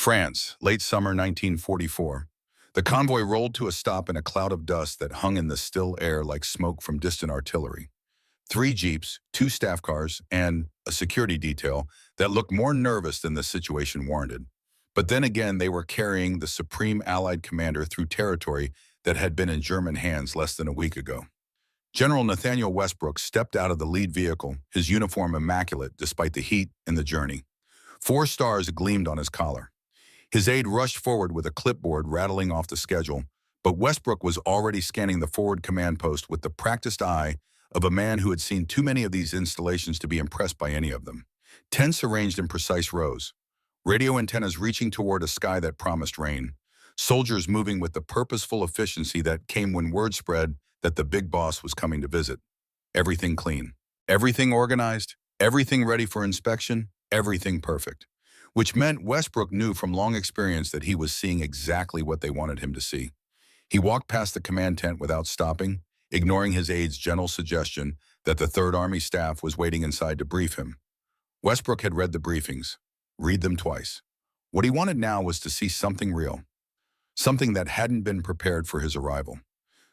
France, late summer 1944. The convoy rolled to a stop in a cloud of dust that hung in the still air like smoke from distant artillery. 3 jeeps, 2 staff cars, and a security detail that looked more nervous than the situation warranted. But then again, they were carrying the supreme Allied commander through territory that had been in German hands less than a week ago. General Nathaniel Westbrook stepped out of the lead vehicle, his uniform immaculate despite the heat and the journey. 4 stars gleamed on his collar. His aide rushed forward with a clipboard rattling off the schedule, but Westbrook was already scanning the forward command post with the practiced eye of a man who had seen too many of these installations to be impressed by any of them. Tents arranged in precise rows, radio antennas reaching toward a sky that promised rain, soldiers moving with the purposeful efficiency that came when word spread that the big boss was coming to visit. Everything clean, everything organized, everything ready for inspection, everything perfect. Which meant Westbrook knew from long experience that he was seeing exactly what they wanted him to see. He walked past the command tent without stopping, ignoring his aide's gentle suggestion that the Third Army staff was waiting inside to brief him. Westbrook had read the briefings, read them twice. What he wanted now was to see something real, something that hadn't been prepared for his arrival.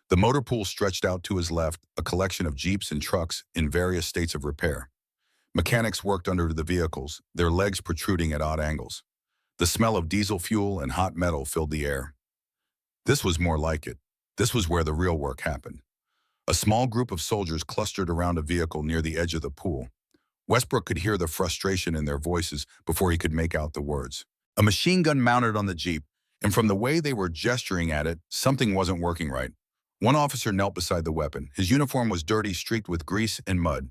The motor pool stretched out to his left, a collection of jeeps and trucks in various states of repair. Mechanics worked under the vehicles, their legs protruding at odd angles. The smell of diesel fuel and hot metal filled the air. This was more like it. This was where the real work happened. A small group of soldiers clustered around a vehicle near the edge of the pool. Westbrook could hear the frustration in their voices before he could make out the words. A machine gun mounted on the jeep, and from the way they were gesturing at it, something wasn't working right. One officer knelt beside the weapon. His uniform was dirty, streaked with grease and mud.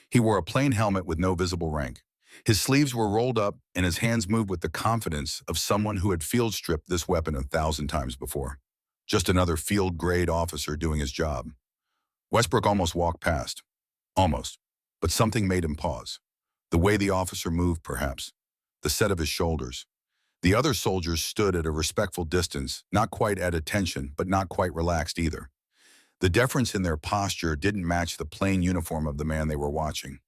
He wore a plain helmet with no visible rank. His sleeves were rolled up, and his hands moved with the confidence of someone who had field-stripped this weapon 1,000 times before. Just another field-grade officer doing his job. Westbrook almost walked past. Almost. But something made him pause. The way the officer moved, perhaps. The set of his shoulders. The other soldiers stood at a respectful distance, not quite at attention, but not quite relaxed either. The deference in their posture didn't match the plain uniform of the man they were watching.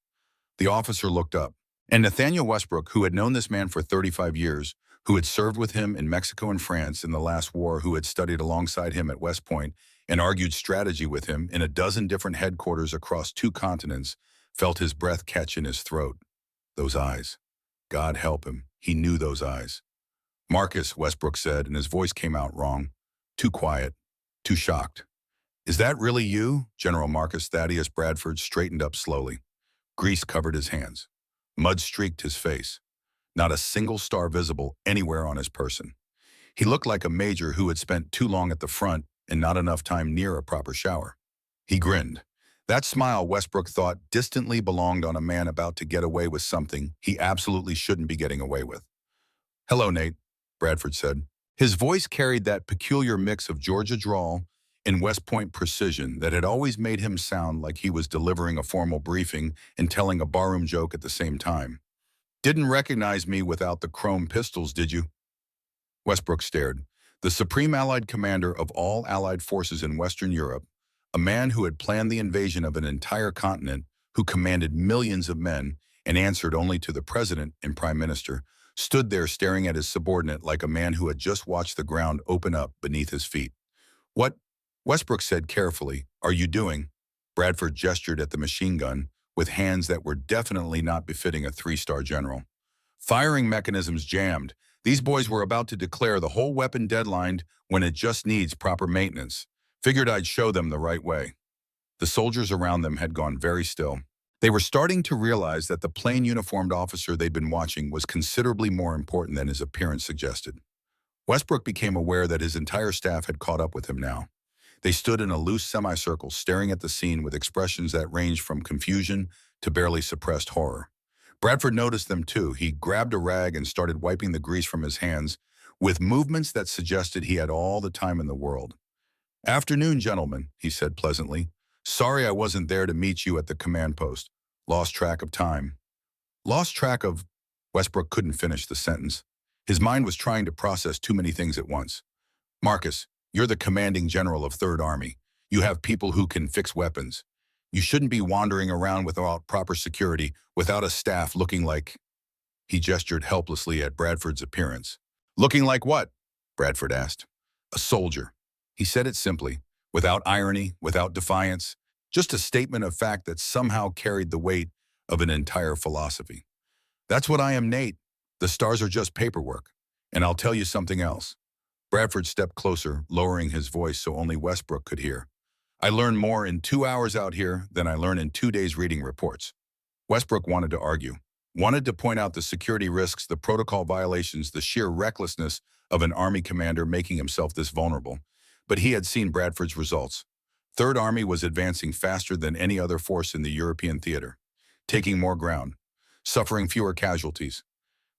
The officer looked up, and Nathaniel Westbrook, who had known this man for 35 years, who had served with him in Mexico and France in the last war, who had studied alongside him at West Point and argued strategy with him in a dozen different headquarters across 2 continents, felt his breath catch in his throat. Those eyes. God help him, he knew those eyes. "Marcus," Westbrook said, and his voice came out wrong. Too quiet, too shocked. "Is that really you?" General Marcus Thaddeus Bradford straightened up slowly. Grease covered his hands. Mud streaked his face. Not a single star visible anywhere on his person. He looked like a major who had spent too long at the front and not enough time near a proper shower. He grinned. That smile, Westbrook thought, distantly belonged on a man about to get away with something he absolutely shouldn't be getting away with. "Hello, Nate," Bradford said. His voice carried that peculiar mix of Georgia drawl and West Point precision that had always made him sound like he was delivering a formal briefing and telling a barroom joke at the same time. "Didn't recognize me without the chrome pistols, did you?" Westbrook stared. The Supreme Allied Commander of all Allied forces in Western Europe, a man who had planned the invasion of an entire continent, who commanded millions of men and answered only to the President and Prime Minister, stood there staring at his subordinate like a man who had just watched the ground open up beneath his feet. "What?" Westbrook said carefully. "Are you doing?" Bradford gestured at the machine gun, with hands that were definitely not befitting a 3-star general. "Firing mechanisms jammed. These boys were about to declare the whole weapon deadlined when it just needs proper maintenance. Figured I'd show them the right way." The soldiers around them had gone very still. They were starting to realize that the plain uniformed officer they'd been watching was considerably more important than his appearance suggested. Westbrook became aware that his entire staff had caught up with him now. They stood in a loose semicircle, staring at the scene with expressions that ranged from confusion to barely suppressed horror. Bradford noticed them too. He grabbed a rag and started wiping the grease from his hands with movements that suggested he had all the time in the world. "Afternoon, gentlemen," he said pleasantly. "Sorry I wasn't there to meet you at the command post. Lost track of time." Lost track of... Westbrook couldn't finish the sentence. His mind was trying to process too many things at once. "Marcus, you're the commanding general of Third Army. You have people who can fix weapons. You shouldn't be wandering around without proper security, without a staff looking like..." He gestured helplessly at Bradford's appearance. Looking like what? Bradford asked. A soldier. He said it simply, without irony, without defiance, just a statement of fact that somehow carried the weight of an entire philosophy. That's what I am, Nate. The stars are just paperwork. And I'll tell you something else. Bradford stepped closer, lowering his voice so only Westbrook could hear. I learned more in 2 hours out here than I learned in 2 days reading reports. Westbrook wanted to argue, wanted to point out the security risks, the protocol violations, the sheer recklessness of an Army commander making himself this vulnerable. But he had seen Bradford's results. Third Army was advancing faster than any other force in the European theater, taking more ground, suffering fewer casualties,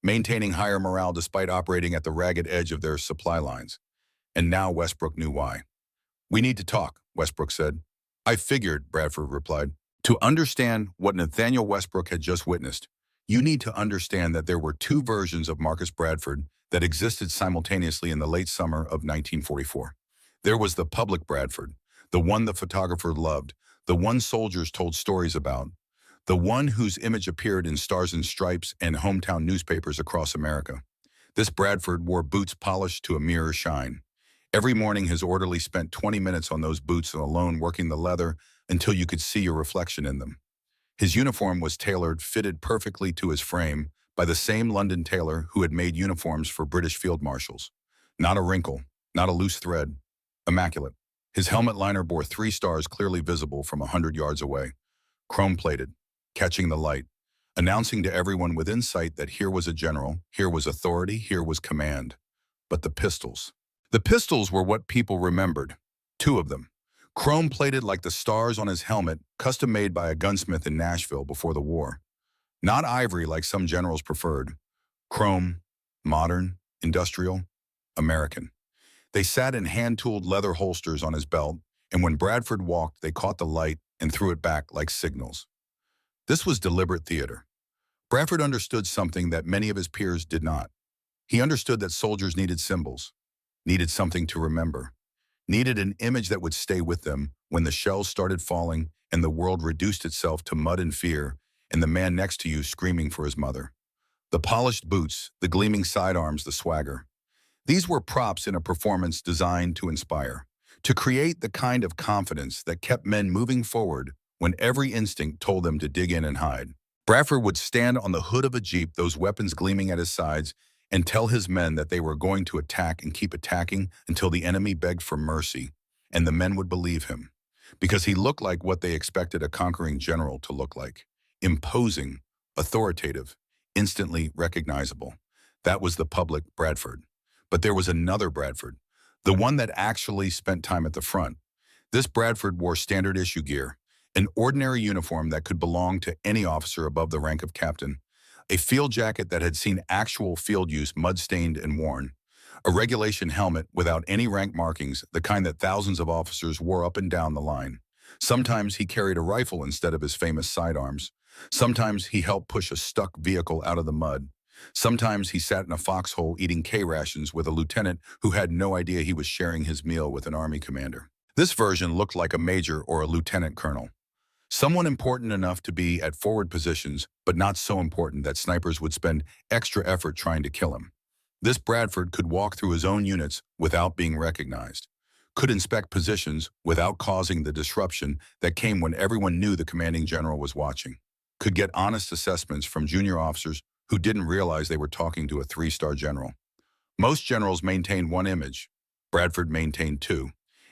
maintaining higher morale despite operating at the ragged edge of their supply lines. And now Westbrook knew why. We need to talk, Westbrook said. I figured, Bradford replied. To understand what Nathaniel Westbrook had just witnessed, you need to understand that there were two versions of Marcus Bradford that existed simultaneously in the late summer of 1944. There was the public Bradford, the one the photographer loved, the one soldiers told stories about, the one whose image appeared in Stars and Stripes and hometown newspapers across America. This Bradford wore boots polished to a mirror shine. Every morning, his orderly spent 20 minutes on those boots alone working the leather until you could see your reflection in them. His uniform was tailored, fitted perfectly to his frame by the same London tailor who had made uniforms for British field marshals. Not a wrinkle, not a loose thread. Immaculate. His helmet liner bore 3 stars clearly visible from 100 yards away. Chrome-plated, catching the light, announcing to everyone within sight that here was a general, here was authority, here was command. But the pistols. The pistols were what people remembered. 2 of them. Chrome-plated like the stars on his helmet, custom-made by a gunsmith in Nashville before the war. Not ivory like some generals preferred. Chrome, modern, industrial, American. They sat in hand-tooled leather holsters on his belt, and when Bradford walked, they caught the light and threw it back like signals. This was deliberate theater. Bradford understood something that many of his peers did not. He understood that soldiers needed symbols, needed something to remember, needed an image that would stay with them when the shells started falling and the world reduced itself to mud and fear and the man next to you screaming for his mother. The polished boots, the gleaming sidearms, the swagger. These were props in a performance designed to inspire, to create the kind of confidence that kept men moving forward when every instinct told them to dig in and hide. Bradford would stand on the hood of a Jeep, those weapons gleaming at his sides, and tell his men that they were going to attack and keep attacking until the enemy begged for mercy, and the men would believe him, because he looked like what they expected a conquering general to look like. Imposing, authoritative, instantly recognizable. That was the public Bradford. But there was another Bradford, the one that actually spent time at the front. This Bradford wore standard issue gear, an ordinary uniform that could belong to any officer above the rank of captain, a field jacket that had seen actual field use, mud-stained and worn, a regulation helmet without any rank markings, the kind that thousands of officers wore up and down the line. Sometimes he carried a rifle instead of his famous sidearms. Sometimes he helped push a stuck vehicle out of the mud. Sometimes he sat in a foxhole eating K-rations with a lieutenant who had no idea he was sharing his meal with an Army commander. This version looked like a major or a lieutenant colonel. Someone important enough to be at forward positions, but not so important that snipers would spend extra effort trying to kill him. This Bradford could walk through his own units without being recognized, could inspect positions without causing the disruption that came when everyone knew the commanding general was watching, could get honest assessments from junior officers who didn't realize they were talking to a 3-star general. Most generals maintained one image. Bradford maintained 2,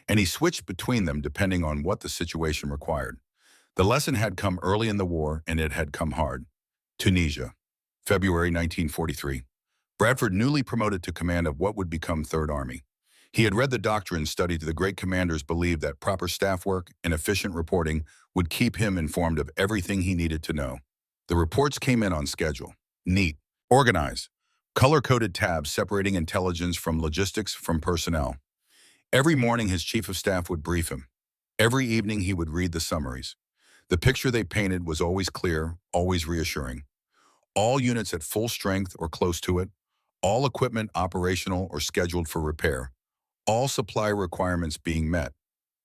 and he switched between them depending on what the situation required. The lesson had come early in the war, and it had come hard. Tunisia, February 1943. Bradford, newly promoted to command of what would become Third Army. He had read the doctrine studied the great commanders believed that proper staff work and efficient reporting would keep him informed of everything he needed to know. The reports came in on schedule, neat, organized, color-coded tabs separating intelligence from logistics from personnel. Every morning his chief of staff would brief him. Every evening he would read the summaries. The picture they painted was always clear, always reassuring. All units at full strength or close to it, all equipment operational or scheduled for repair, all supply requirements being met,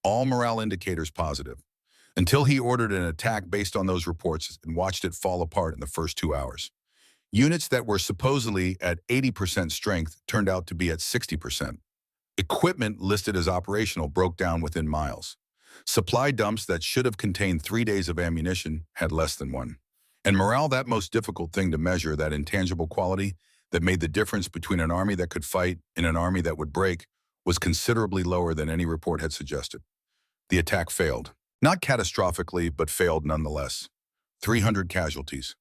all morale indicators positive, until he ordered an attack based on those reports and watched it fall apart in the first 2 hours. Units that were supposedly at 80% strength turned out to be at 60%. Equipment listed as operational broke down within miles. Supply dumps that should have contained 3 days of ammunition had less than one. And morale, that most difficult thing to measure, that intangible quality that made the difference between an army that could fight and an army that would break, was considerably lower than any report had suggested. The attack failed. Not catastrophically, but failed nonetheless. 300 casualties,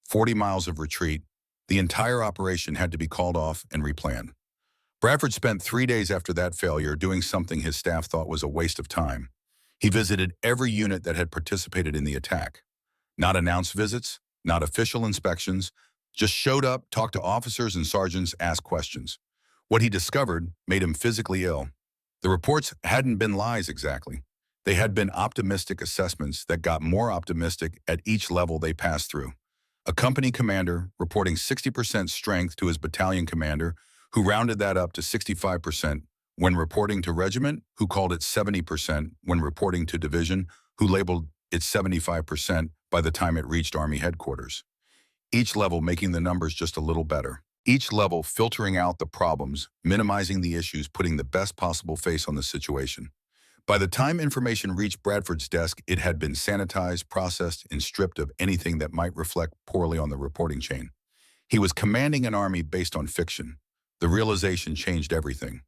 40 miles of retreat. The entire operation had to be called off and replanned. Bradford spent 3 days after that failure doing something his staff thought was a waste of time. He visited every unit that had participated in the attack. Not announced visits, not official inspections, just showed up, talked to officers and sergeants, asked questions. What he discovered made him physically ill. The reports hadn't been lies exactly. They had been optimistic assessments that got more optimistic at each level they passed through. A company commander reporting 60% strength to his battalion commander, who rounded that up to 65% when reporting to regiment, who called it 70% when reporting to division, who labeled it 75% by the time it reached Army headquarters. Each level making the numbers just a little better. Each level filtering out the problems, minimizing the issues, putting the best possible face on the situation. By the time information reached Bradford's desk, it had been sanitized, processed, and stripped of anything that might reflect poorly on the reporting chain. He was commanding an army based on fiction. The realization changed everything.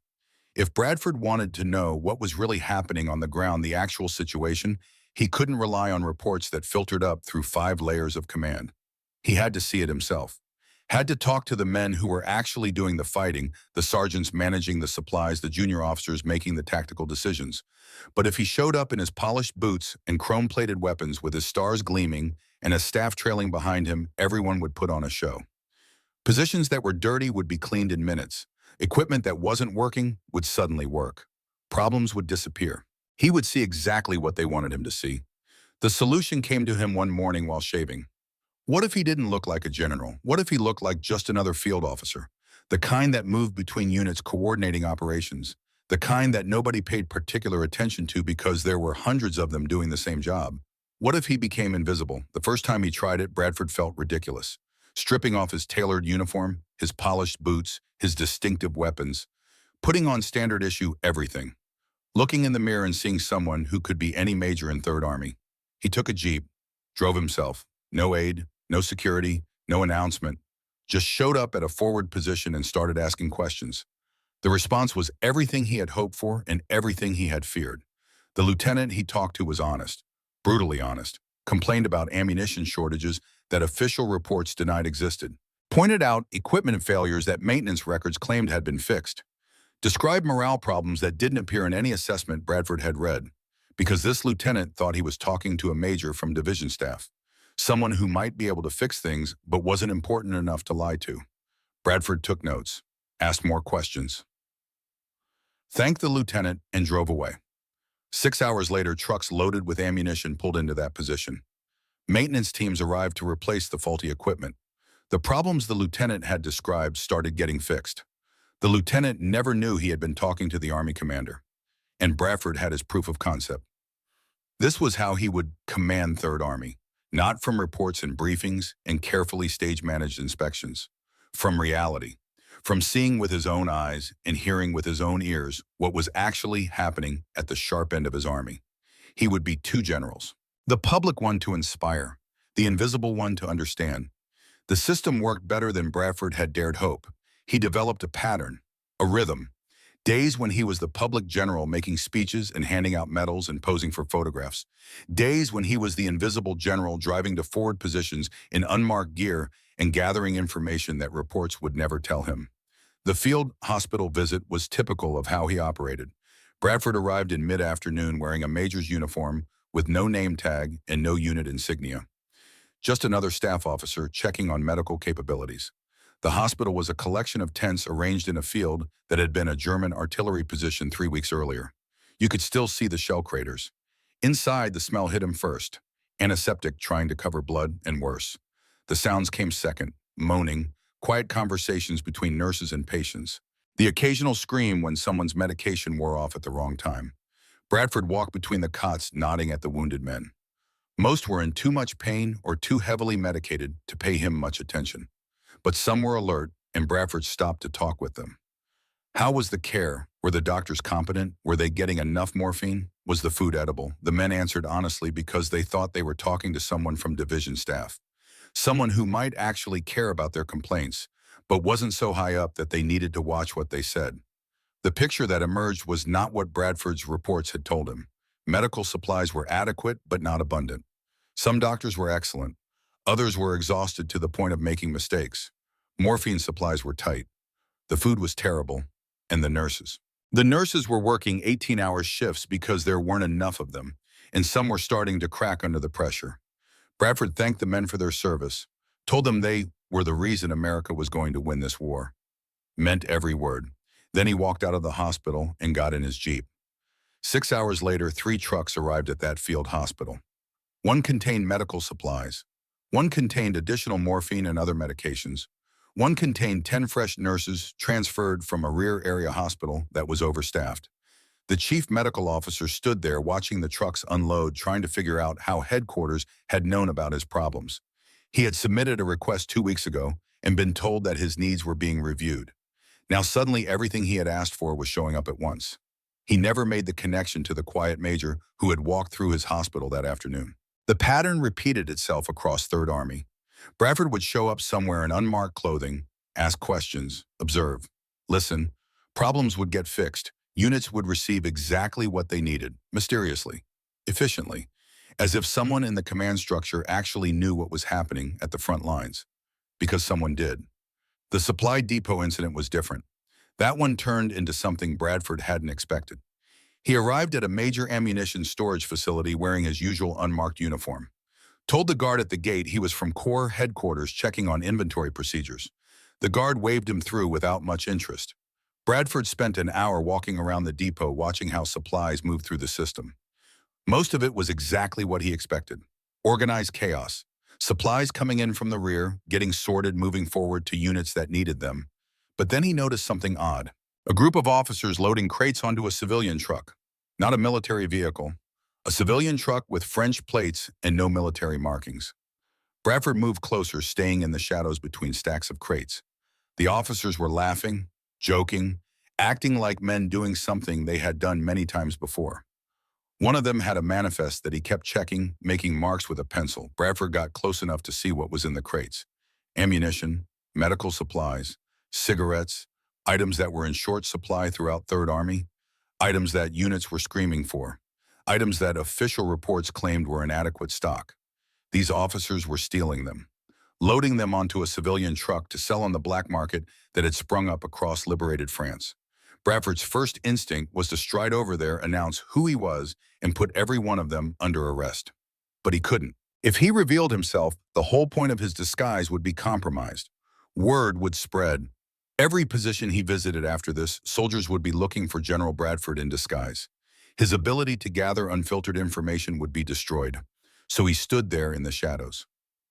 If Bradford wanted to know what was really happening on the ground, the actual situation, he couldn't rely on reports that filtered up through 5 layers of command. He had to see it himself. Had to talk to the men who were actually doing the fighting, the sergeants managing the supplies, the junior officers making the tactical decisions. But if he showed up in his polished boots and chrome-plated weapons with his stars gleaming and a staff trailing behind him, everyone would put on a show. Positions that were dirty would be cleaned in minutes. Equipment that wasn't working would suddenly work. Problems would disappear. He would see exactly what they wanted him to see. The solution came to him one morning while shaving. What if he didn't look like a general? What if he looked like just another field officer? The kind that moved between units coordinating operations. The kind that nobody paid particular attention to because there were hundreds of them doing the same job. What if he became invisible? The first time he tried it, Bradford felt ridiculous. Stripping off his tailored uniform, his polished boots, his distinctive weapons, putting on standard issue everything. Looking in the mirror and seeing someone who could be any major in Third Army. He took a Jeep, drove himself. No aid, no security, no announcement. Just showed up at a forward position and started asking questions. The response was everything he had hoped for and everything he had feared. The lieutenant he talked to was honest, brutally honest, complained about ammunition shortages that official reports denied existed, pointed out equipment failures that maintenance records claimed had been fixed, described morale problems that didn't appear in any assessment Bradford had read, because this lieutenant thought he was talking to a major from division staff, someone who might be able to fix things but wasn't important enough to lie to. Bradford took notes, asked more questions, thanked the lieutenant, and drove away. 6 hours later, trucks loaded with ammunition pulled into that position. Maintenance teams arrived to replace the faulty equipment. The problems the lieutenant had described started getting fixed. The lieutenant never knew he had been talking to the Army commander, and Bradford had his proof of concept. This was how he would command Third Army, not from reports and briefings and carefully stage-managed inspections, from reality, from seeing with his own eyes and hearing with his own ears what was actually happening at the sharp end of his army. He would be 2 generals. The public one to inspire, the invisible one to understand. The system worked better than Bradford had dared hope. He developed a pattern, a rhythm. Days when he was the public general making speeches and handing out medals and posing for photographs. Days when he was the invisible general driving to forward positions in unmarked gear and gathering information that reports would never tell him. The field hospital visit was typical of how he operated. Bradford arrived in mid-afternoon wearing a major's uniform with no name tag and no unit insignia. Just another staff officer checking on medical capabilities. The hospital was a collection of tents arranged in a field that had been a German artillery position 3 weeks earlier. You could still see the shell craters. Inside, the smell hit him first. Antiseptic trying to cover blood, and worse. The sounds came second, moaning, quiet conversations between nurses and patients. The occasional scream when someone's medication wore off at the wrong time. Bradford walked between the cots, nodding at the wounded men. Most were in too much pain or too heavily medicated to pay him much attention. But some were alert, and Bradford stopped to talk with them. How was the care? Were the doctors competent? Were they getting enough morphine? Was the food edible? The men answered honestly because they thought they were talking to someone from division staff. Someone who might actually care about their complaints, but wasn't so high up that they needed to watch what they said. The picture that emerged was not what Bradford's reports had told him. Medical supplies were adequate, but not abundant. Some doctors were excellent. Others were exhausted to the point of making mistakes. Morphine supplies were tight. The food was terrible. And the nurses. The nurses were working 18-hour shifts because there weren't enough of them, and some were starting to crack under the pressure. Bradford thanked the men for their service, told them they were the reason America was going to win this war. Meant every word. Then he walked out of the hospital and got in his Jeep. 6 hours later, 3 trucks arrived at that field hospital. One contained medical supplies. One contained additional morphine and other medications. One contained 10 fresh nurses transferred from a rear area hospital that was overstaffed. The chief medical officer stood there watching the trucks unload, trying to figure out how headquarters had known about his problems. He had submitted a request 2 weeks ago and been told that his needs were being reviewed. Now suddenly everything he had asked for was showing up at once. He never made the connection to the quiet major who had walked through his hospital that afternoon. The pattern repeated itself across Third Army. Bradford would show up somewhere in unmarked clothing, ask questions, observe, listen. Problems would get fixed. Units would receive exactly what they needed, mysteriously, efficiently, as if someone in the command structure actually knew what was happening at the front lines, because someone did. The supply depot incident was different. That one turned into something Bradford hadn't expected. He arrived at a major ammunition storage facility wearing his usual unmarked uniform. Told the guard at the gate he was from Corps headquarters checking on inventory procedures. The guard waved him through without much interest. Bradford spent an hour walking around the depot watching how supplies moved through the system. Most of it was exactly what he expected. Organized chaos. Supplies coming in from the rear, getting sorted, moving forward to units that needed them. But then he noticed something odd. A group of officers loading crates onto a civilian truck. Not a military vehicle. A civilian truck with French plates and no military markings. Bradford moved closer, staying in the shadows between stacks of crates. The officers were laughing, joking, acting like men doing something they had done many times before. One of them had a manifest that he kept checking, making marks with a pencil. Bradford got close enough to see what was in the crates. Ammunition, medical supplies, cigarettes, items that were in short supply throughout Third Army, items that units were screaming for. Items that official reports claimed were inadequate stock. These officers were stealing them, loading them onto a civilian truck to sell on the black market that had sprung up across liberated France. Bradford's first instinct was to stride over there, announce who he was, and put every one of them under arrest. But he couldn't. If he revealed himself, the whole point of his disguise would be compromised. Word would spread. Every position he visited after this, soldiers would be looking for General Bradford in disguise. His ability to gather unfiltered information would be destroyed. So he stood there in the shadows,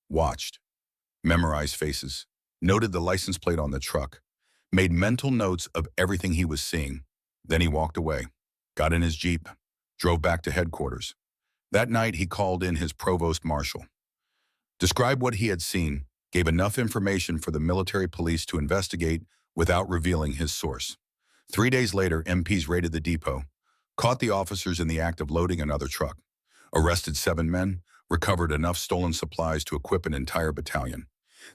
watched, memorized faces, noted the license plate on the truck, made mental notes of everything he was seeing. Then he walked away, got in his Jeep, drove back to headquarters. That night he called in his provost marshal, described what he had seen, gave enough information for the military police to investigate without revealing his source. 3 days later, MPs raided the depot, caught the officers in the act of loading another truck, arrested 7 men, recovered enough stolen supplies to equip an entire battalion.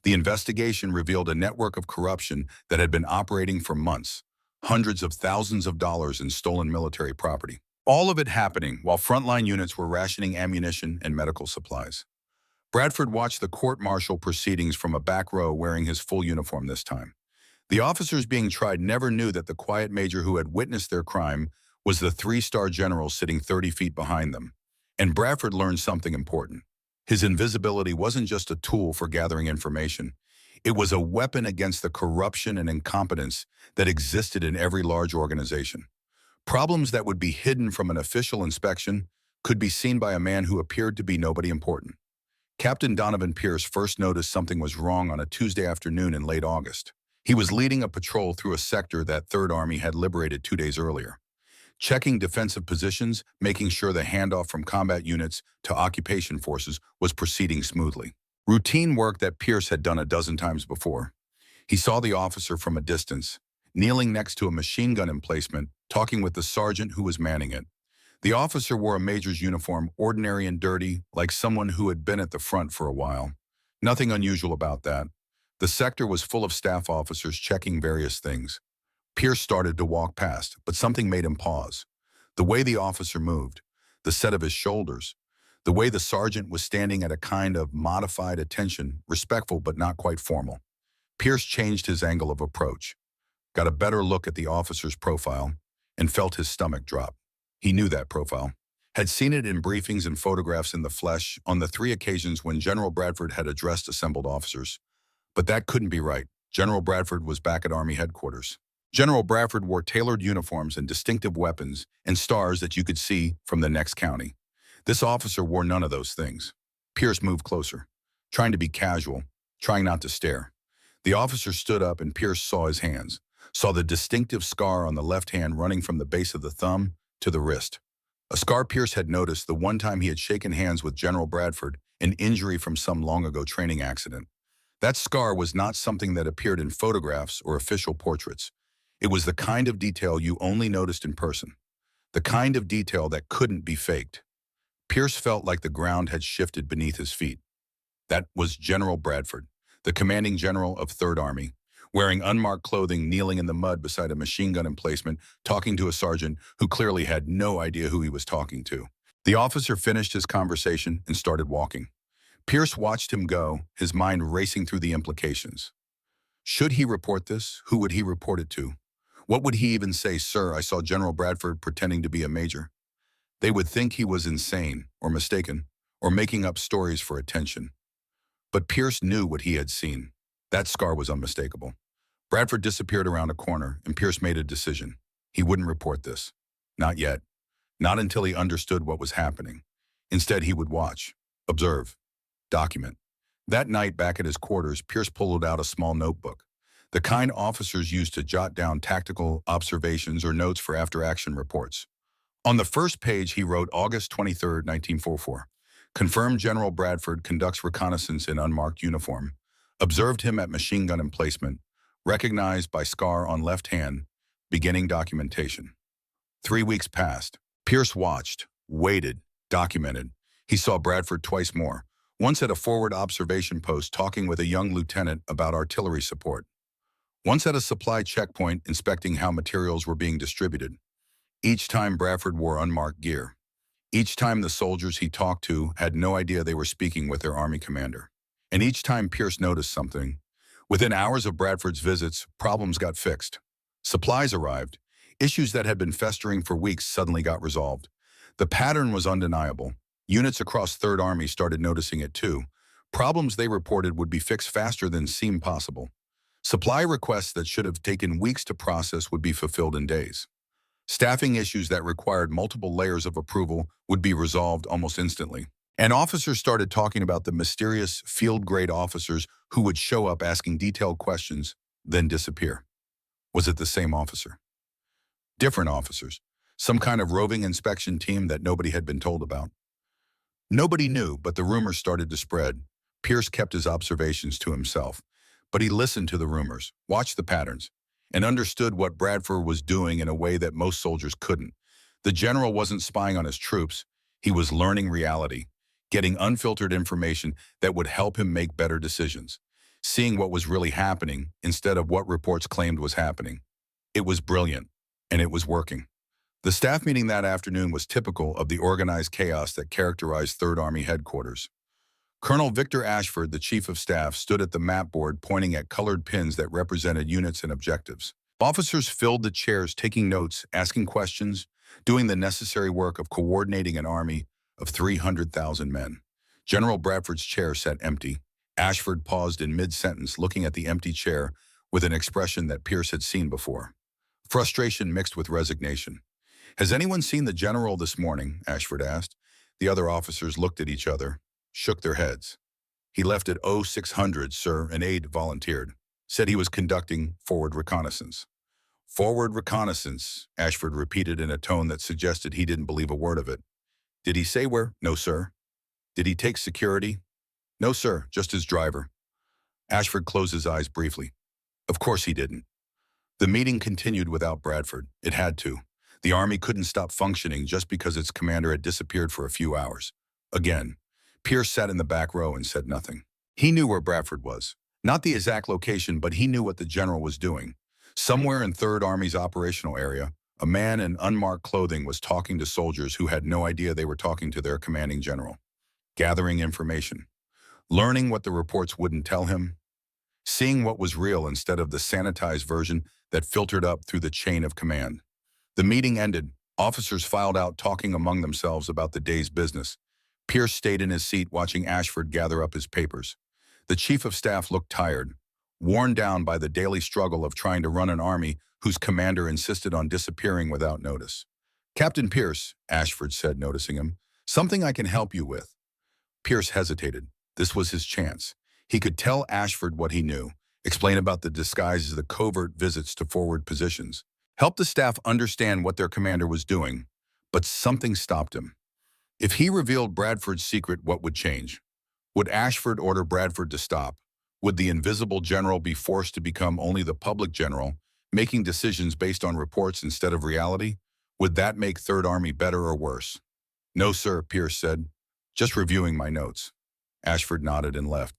The investigation revealed a network of corruption that had been operating for months, hundreds of thousands of dollars in stolen military property. All of it happening while frontline units were rationing ammunition and medical supplies. Bradford watched the court-martial proceedings from a back row wearing his full uniform this time. The officers being tried never knew that the quiet major who had witnessed their crime was the 3-star general sitting 30 feet behind them. And Bradford learned something important. His invisibility wasn't just a tool for gathering information. It was a weapon against the corruption and incompetence that existed in every large organization. Problems that would be hidden from an official inspection could be seen by a man who appeared to be nobody important. Captain Donovan Pierce first noticed something was wrong on a Tuesday afternoon in late August. He was leading a patrol through a sector that Third Army had liberated 2 days earlier. Checking defensive positions, making sure the handoff from combat units to occupation forces was proceeding smoothly. Routine work that Pierce had done a dozen times before. He saw the officer from a distance, kneeling next to a machine gun emplacement, talking with the sergeant who was manning it. The officer wore a major's uniform, ordinary and dirty, like someone who had been at the front for a while. Nothing unusual about that. The sector was full of staff officers checking various things. Pierce started to walk past, but something made him pause. The way the officer moved, the set of his shoulders, the way the sergeant was standing at a kind of modified attention, respectful but not quite formal. Pierce changed his angle of approach, got a better look at the officer's profile, and felt his stomach drop. He knew that profile, had seen it in briefings and photographs in the flesh on the 3 occasions when General Bradford had addressed assembled officers. But that couldn't be right. General Bradford was back at Army headquarters. General Bradford wore tailored uniforms and distinctive weapons and stars that you could see from the next county. This officer wore none of those things. Pierce moved closer, trying to be casual, trying not to stare. The officer stood up and Pierce saw his hands, saw the distinctive scar on the left hand running from the base of the thumb to the wrist. A scar Pierce had noticed the one time he had shaken hands with General Bradford, an injury from some long-ago training accident. That scar was not something that appeared in photographs or official portraits. It was the kind of detail you only noticed in person, the kind of detail that couldn't be faked. Pierce felt like the ground had shifted beneath his feet. That was General Bradford, the commanding general of 3rd Army, wearing unmarked clothing, kneeling in the mud beside a machine gun emplacement, talking to a sergeant who clearly had no idea who he was talking to. The officer finished his conversation and started walking. Pierce watched him go, his mind racing through the implications. Should he report this? Who would he report it to? What would he even say, "Sir, I saw General Bradford pretending to be a major"? They would think he was insane, or mistaken, or making up stories for attention. But Pierce knew what he had seen. That scar was unmistakable. Bradford disappeared around a corner, and Pierce made a decision. He wouldn't report this. Not yet. Not until he understood what was happening. Instead, he would watch, observe, document. That night, back at his quarters, Pierce pulled out a small notebook, the kind officers used to jot down tactical observations or notes for after-action reports. On the first page, he wrote August 23, 1944. Confirmed General Bradford conducts reconnaissance in unmarked uniform. Observed him at machine gun emplacement. Recognized by scar on left hand. Beginning documentation. 3 weeks passed. Pierce watched, waited, documented. He saw Bradford twice more. Once at a forward observation post talking with a young lieutenant about artillery support. Once at a supply checkpoint inspecting how materials were being distributed. Each time Bradford wore unmarked gear. Each time the soldiers he talked to had no idea they were speaking with their Army commander. And each time Pierce noticed something. Within hours of Bradford's visits, problems got fixed. Supplies arrived. Issues that had been festering for weeks suddenly got resolved. The pattern was undeniable. Units across 3rd Army started noticing it too. Problems they reported would be fixed faster than seemed possible. Supply requests that should have taken weeks to process would be fulfilled in days. Staffing issues that required multiple layers of approval would be resolved almost instantly. And officers started talking about the mysterious field-grade officers who would show up asking detailed questions, then disappear. Was it the same officer? Different officers. Some kind of roving inspection team that nobody had been told about. Nobody knew, but the rumors started to spread. Pierce kept his observations to himself. But he listened to the rumors, watched the patterns, and understood what Bradford was doing in a way that most soldiers couldn't. The general wasn't spying on his troops. He was learning reality, getting unfiltered information that would help him make better decisions, seeing what was really happening instead of what reports claimed was happening. It was brilliant, and it was working. The staff meeting that afternoon was typical of the organized chaos that characterized 3rd Army headquarters. Colonel Victor Ashford, the Chief of Staff, stood at the map board pointing at colored pins that represented units and objectives. Officers filled the chairs, taking notes, asking questions, doing the necessary work of coordinating an army of 300,000 men. General Bradford's chair sat empty. Ashford paused in mid-sentence, looking at the empty chair with an expression that Pierce had seen before. Frustration mixed with resignation. "Has anyone seen the general this morning?" Ashford asked. The other officers looked at each other, shook their heads. "He left at 0600, sir," an aide volunteered. "Said he was conducting forward reconnaissance." "Forward reconnaissance," Ashford repeated in a tone that suggested he didn't believe a word of it. "Did he say where?" "No, sir." "Did he take security?" "No, sir, just his driver." Ashford closed his eyes briefly. Of course he didn't. The meeting continued without Bradford. It had to. The Army couldn't stop functioning just because its commander had disappeared for a few hours. Again, Pierce sat in the back row and said nothing. He knew where Bradford was. Not the exact location, but he knew what the general was doing. Somewhere in 3rd Army's operational area, a man in unmarked clothing was talking to soldiers who had no idea they were talking to their commanding general. Gathering information. Learning what the reports wouldn't tell him. Seeing what was real instead of the sanitized version that filtered up through the chain of command. The meeting ended. Officers filed out talking among themselves about the day's business. Pierce stayed in his seat watching Ashford gather up his papers. The chief of staff looked tired, worn down by the daily struggle of trying to run an army whose commander insisted on disappearing without notice. "Captain Pierce," Ashford said, noticing him, "something I can help you with." Pierce hesitated. This was his chance. He could tell Ashford what he knew, explain about the disguises, the covert visits to forward positions, help the staff understand what their commander was doing, but something stopped him. If he revealed Bradford's secret, what would change? Would Ashford order Bradford to stop? Would the invisible general be forced to become only the public general, making decisions based on reports instead of reality? Would that make 3rd Army better or worse? "No, sir," Pierce said. "Just reviewing my notes." Ashford nodded and left.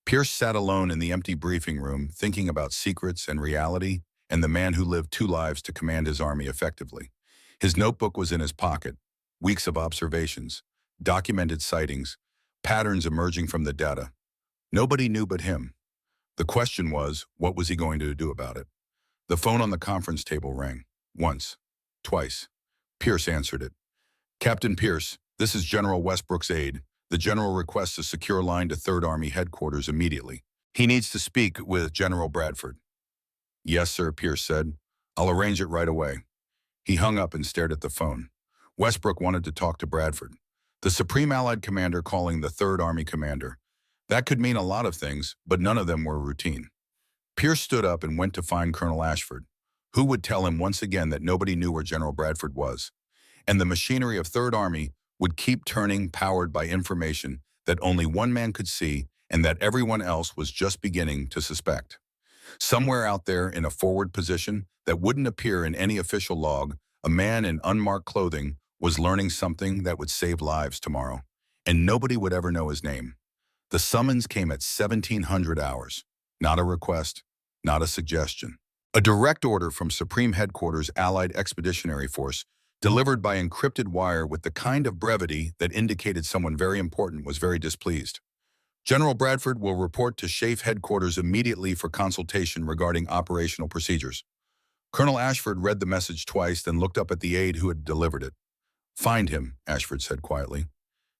Pierce sat alone in the empty briefing room, thinking about secrets and reality and the man who lived 2 lives to command his army effectively. His notebook was in his pocket. Weeks of observations, documented sightings, patterns emerging from the data. Nobody knew but him. The question was, what was he going to do about it? The phone on the conference table rang. Once. Twice. Pierce answered it. "Captain Pierce, this is General Westbrook's aide. The general requests a secure line to 3rd Army headquarters immediately. He needs to speak with General Bradford." "Yes, sir," Pierce said. "I'll arrange it right away." He hung up and stared at the phone. Westbrook wanted to talk to Bradford, the Supreme Allied Commander calling the 3rd Army commander. That could mean a lot of things, but none of them were routine. Pierce stood up and went to find Colonel Ashford, who would tell him once again that nobody knew where General Bradford was. And the machinery of 3rd Army would keep turning, powered by information that only one man could see and that everyone else was just beginning to suspect. Somewhere out there in a forward position that wouldn't appear in any official log, a man in unmarked clothing was learning something that would save lives tomorrow, and nobody would ever know his name. The summons came at 1700 hours. Not a request, not a suggestion. A direct order from Supreme Headquarters Allied Expeditionary Force, delivered by encrypted wire with the kind of brevity that indicated someone very important was very displeased. "General Bradford will report to SHAFE headquarters immediately for consultation regarding operational procedures." Colonel Ashford read the message twice, then looked up at the aide who had delivered it. "Find him," Ashford said quietly.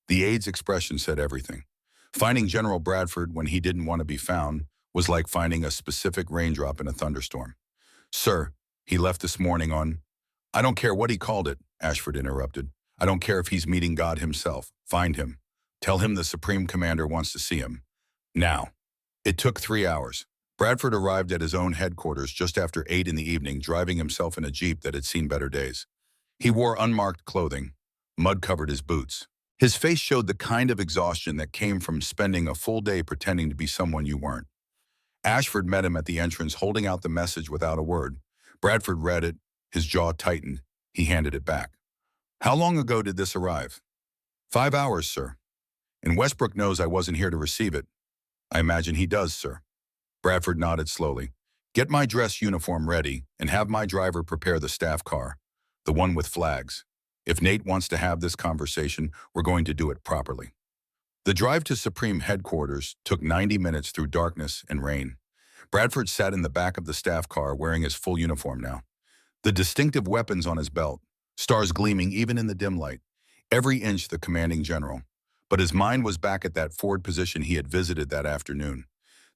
The aide's expression said everything. Finding General Bradford when he didn't want to be found was like finding a specific raindrop in a thunderstorm. "Sir, he left this morning on—" "I don't care what he called it," Ashford interrupted. "I don't care if he's meeting God himself. Find him. Tell him the Supreme Commander wants to see him. Now." It took 3 hours. Bradford arrived at his own headquarters just after 8 in the evening, driving himself in a Jeep that had seen better days. He wore unmarked clothing. Mud covered his boots. His face showed the kind of exhaustion that came from spending a full day pretending to be someone you weren't. Ashford met him at the entrance, holding out the message without a word. Bradford read it. His jaw tightened. He handed it back. "How long ago did this arrive?" 5 hours, sir." "And Westbrook knows I wasn't here to receive it." "I imagine he does, sir." Bradford nodded slowly. "Get my dress uniform ready and have my driver prepare the staff car, the one with flags. If Nate wants to have this conversation, we're going to do it properly." The drive to Supreme Headquarters took 90 minutes through darkness and rain. Bradford sat in the back of the staff car wearing his full uniform now. The distinctive weapons on his belt, stars gleaming even in the dim light. Every inch the commanding general. But his mind was back at that forward position he had visited that afternoon.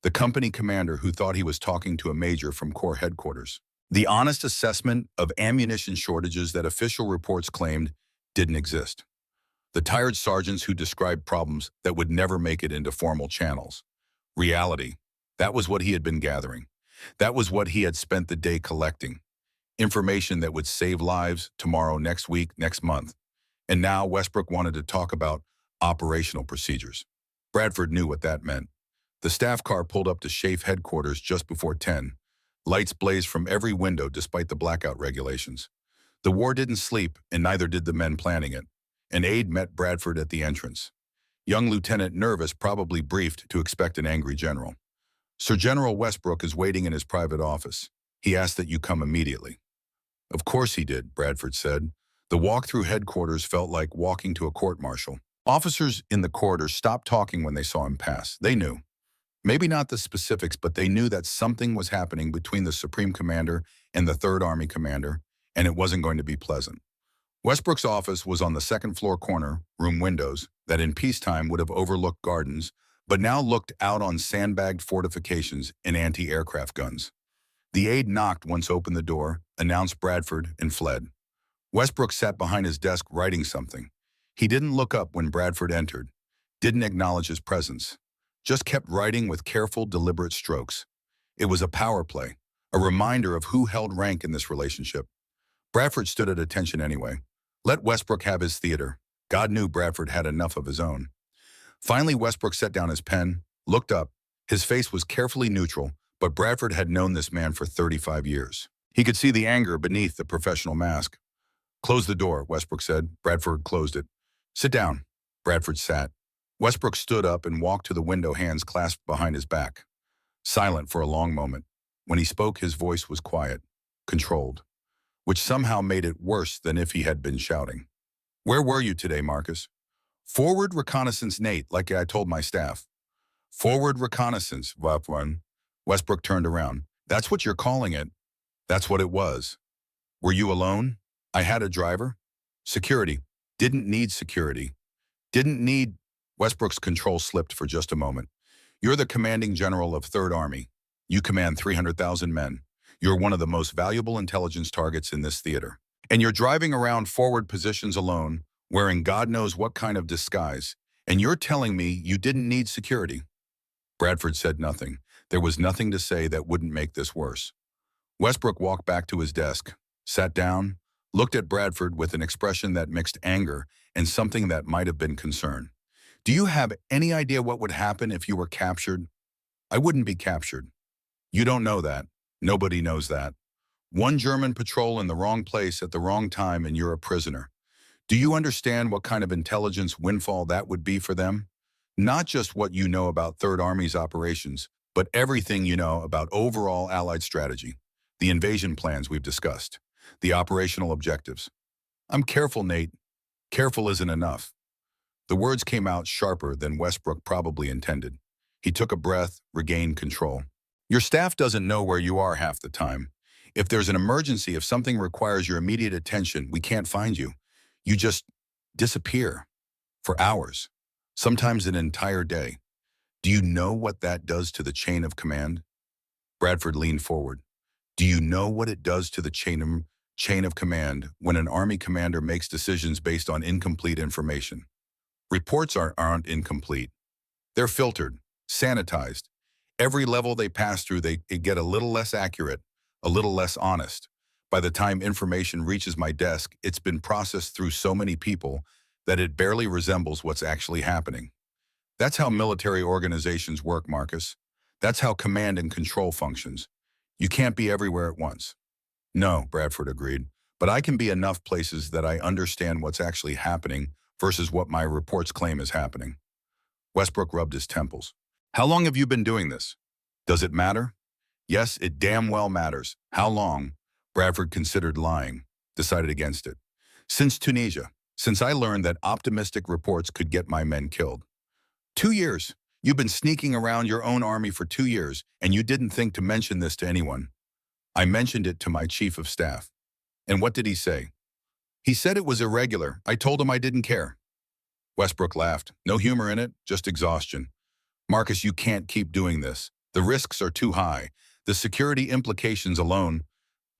The company commander who thought he was talking to a major from Corps headquarters. The honest assessment of ammunition shortages that official reports claimed didn't exist. The tired sergeants who described problems that would never make it into formal channels. Reality. That was what he had been gathering. That was what he had spent the day collecting. Information that would save lives tomorrow, next week, next month. And now Westbrook wanted to talk about operational procedures. Bradford knew what that meant. The staff car pulled up to SHAFE headquarters just before 10. Lights blazed from every window despite the blackout regulations. The war didn't sleep, and neither did the men planning it. An aide met Bradford at the entrance. Young Lieutenant Nervous probably briefed to expect an angry general. Sir General Westbrook is waiting in his private office. He asked that you come immediately. Of course he did, Bradford said. The walk through headquarters felt like walking to a court-martial. Officers in the corridor stopped talking when they saw him pass. They knew. Maybe not the specifics, but they knew that something was happening between the Supreme Commander and the Third Army Commander, and it wasn't going to be pleasant. Westbrook's office was on the second-floor corner, room windows, that in peacetime would have overlooked gardens, but now looked out on sandbagged fortifications and anti-aircraft guns. The aide knocked once opened the door, announced Bradford, and fled. Westbrook sat behind his desk writing something. He didn't look up when Bradford entered, didn't acknowledge his presence, just kept writing with careful, deliberate strokes. It was a power play, a reminder of who held rank in this relationship. Bradford stood at attention anyway. Let Westbrook have his theater. God knew Bradford had enough of his own. Finally, Westbrook set down his pen, looked up. His face was carefully neutral, but Bradford had known this man for 35 years. He could see the anger beneath the professional mask. Close the door, Westbrook said. Bradford closed it. Sit down. Bradford sat. Westbrook stood up and walked to the window, hands clasped behind his back. Silent for a long moment. When he spoke, his voice was quiet, controlled, which somehow made it worse than if he had been shouting. Where were you today, Marcus? Forward reconnaissance, Nate, like I told my staff. Forward reconnaissance, Wapwan. Westbrook turned around. That's what you're calling it. That's what it was. Were you alone? I had a driver. Security. Didn't need security. Didn't need... Westbrook's control slipped for just a moment. You're the commanding general of Third Army. You command 300,000 men. You're one of the most valuable intelligence targets in this theater. And you're driving around forward positions alone, wearing God knows what kind of disguise. And you're telling me you didn't need security. Bradford said nothing. There was nothing to say that wouldn't make this worse. Westbrook walked back to his desk, sat down, looked at Bradford with an expression that mixed anger and something that might have been concern. Do you have any idea what would happen if you were captured? I wouldn't be captured. You don't know that. Nobody knows that. One German patrol in the wrong place at the wrong time and you're a prisoner. Do you understand what kind of intelligence windfall that would be for them? Not just what you know about Third Army's operations, but everything you know about overall Allied strategy, the invasion plans we've discussed, the operational objectives. I'm careful, Nate. Careful isn't enough. The words came out sharper than Westbrook probably intended. He took a breath, regained control. Your staff doesn't know where you are half the time. If there's an emergency, if something requires your immediate attention, we can't find you. You just disappear for hours, sometimes an entire day. Do you know what that does to the chain of command? Bradford leaned forward. Do you know what it does to the chain of command when an Army commander makes decisions based on incomplete information? Reports aren't incomplete. They're filtered, sanitized. Every level they pass through, they get a little less accurate, a little less honest. By the time information reaches my desk, it's been processed through so many people that it barely resembles what's actually happening. That's how military organizations work, Marcus. That's how command and control functions. You can't be everywhere at once. No, Bradford agreed, but I can be enough places that I understand what's actually happening versus what my reports claim is happening. Westbrook rubbed his temples. How long have you been doing this? Does it matter? Yes, it damn well matters. How long? Bradford considered lying, decided against it. Since Tunisia, since I learned that optimistic reports could get my men killed. 2 years. You've been sneaking around your own army for 2 years, and you didn't think to mention this to anyone. I mentioned it to my chief of staff. And what did he say? He said it was irregular. I told him I didn't care. Westbrook laughed. No humor in it, just exhaustion. Marcus, you can't keep doing this. The risks are too high. The security implications alone.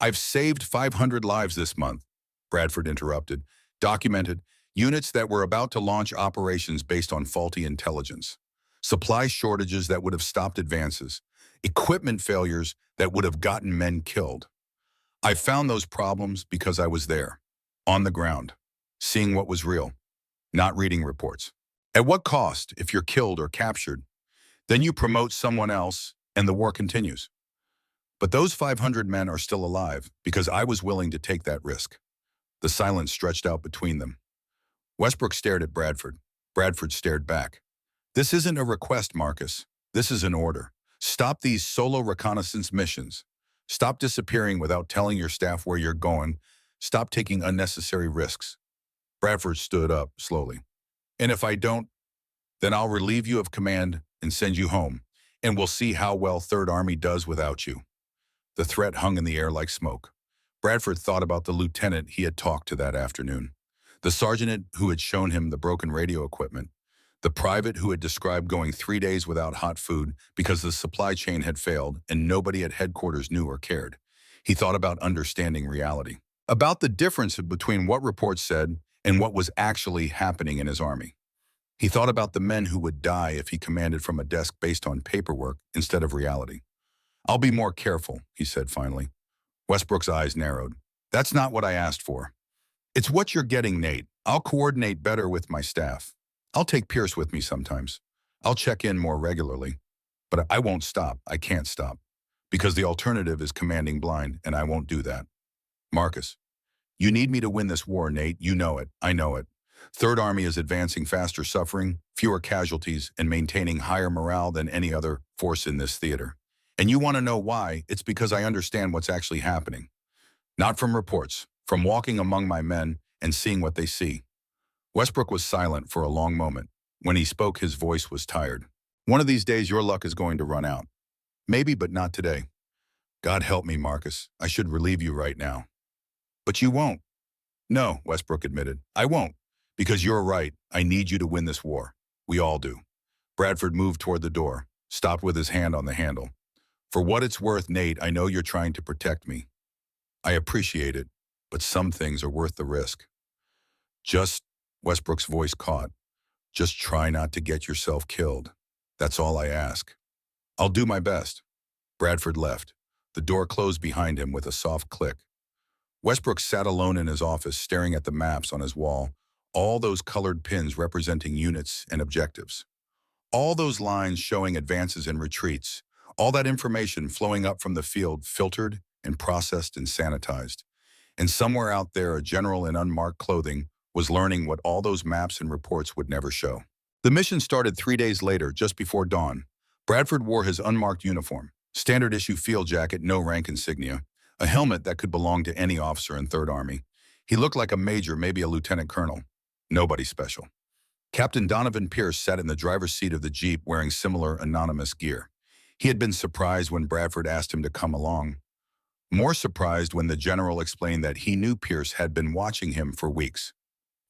I've saved 500 lives this month, Bradford interrupted. Documented units that were about to launch operations based on faulty intelligence. Supply shortages that would have stopped advances. Equipment failures that would have gotten men killed. I found those problems because I was there, on the ground, seeing what was real, not reading reports. At what cost if you're killed or captured? Then you promote someone else, and the war continues. But those 500 men are still alive because I was willing to take that risk. The silence stretched out between them. Westbrook stared at Bradford. Bradford stared back. This isn't a request, Marcus. This is an order. Stop these solo reconnaissance missions. Stop disappearing without telling your staff where you're going. Stop taking unnecessary risks. Bradford stood up slowly. And if I don't, then I'll relieve you of command and send you home, and we'll see how well Third Army does without you. The threat hung in the air like smoke. Bradford thought about the lieutenant he had talked to that afternoon, the sergeant who had shown him the broken radio equipment, the private who had described going 3 days without hot food because the supply chain had failed and nobody at headquarters knew or cared. He thought about understanding reality, about the difference between what reports said and what was actually happening in his army. He thought about the men who would die if he commanded from a desk based on paperwork instead of reality. I'll be more careful, he said finally. Westbrook's eyes narrowed. That's not what I asked for. It's what you're getting, Nate. I'll coordinate better with my staff. I'll take Pierce with me sometimes. I'll check in more regularly. But I won't stop. I can't stop. Because the alternative is commanding blind, and I won't do that. Marcus, you need me to win this war, Nate. You know it. I know it. Third Army is advancing faster suffering, fewer casualties, and maintaining higher morale than any other force in this theater. And you want to know why? It's because I understand what's actually happening. Not from reports, from walking among my men and seeing what they see. Westbrook was silent for a long moment. When he spoke, his voice was tired. One of these days, your luck is going to run out. Maybe, but not today. God help me, Marcus. I should relieve you right now. But you won't. No, Westbrook admitted. I won't. Because you're right. I need you to win this war. We all do. Bradford moved toward the door, stopped with his hand on the handle. For what it's worth, Nate, I know you're trying to protect me. I appreciate it, but some things are worth the risk. Westbrook's voice caught. Just try not to get yourself killed. That's all I ask. I'll do my best. Bradford left. The door closed behind him with a soft click. Westbrook sat alone in his office, staring at the maps on his wall, all those colored pins representing units and objectives. All those lines showing advances and retreats, all that information flowing up from the field, filtered and processed and sanitized. And somewhere out there, a general in unmarked clothing was learning what all those maps and reports would never show. The mission started 3 days later, just before dawn. Bradford wore his unmarked uniform, standard issue field jacket, no rank insignia, a helmet that could belong to any officer in Third Army. He looked like a major, maybe a lieutenant colonel. Nobody special. Captain Donovan Pierce sat in the driver's seat of the Jeep wearing similar anonymous gear. He had been surprised when Bradford asked him to come along. More surprised when the general explained that he knew Pierce had been watching him for weeks.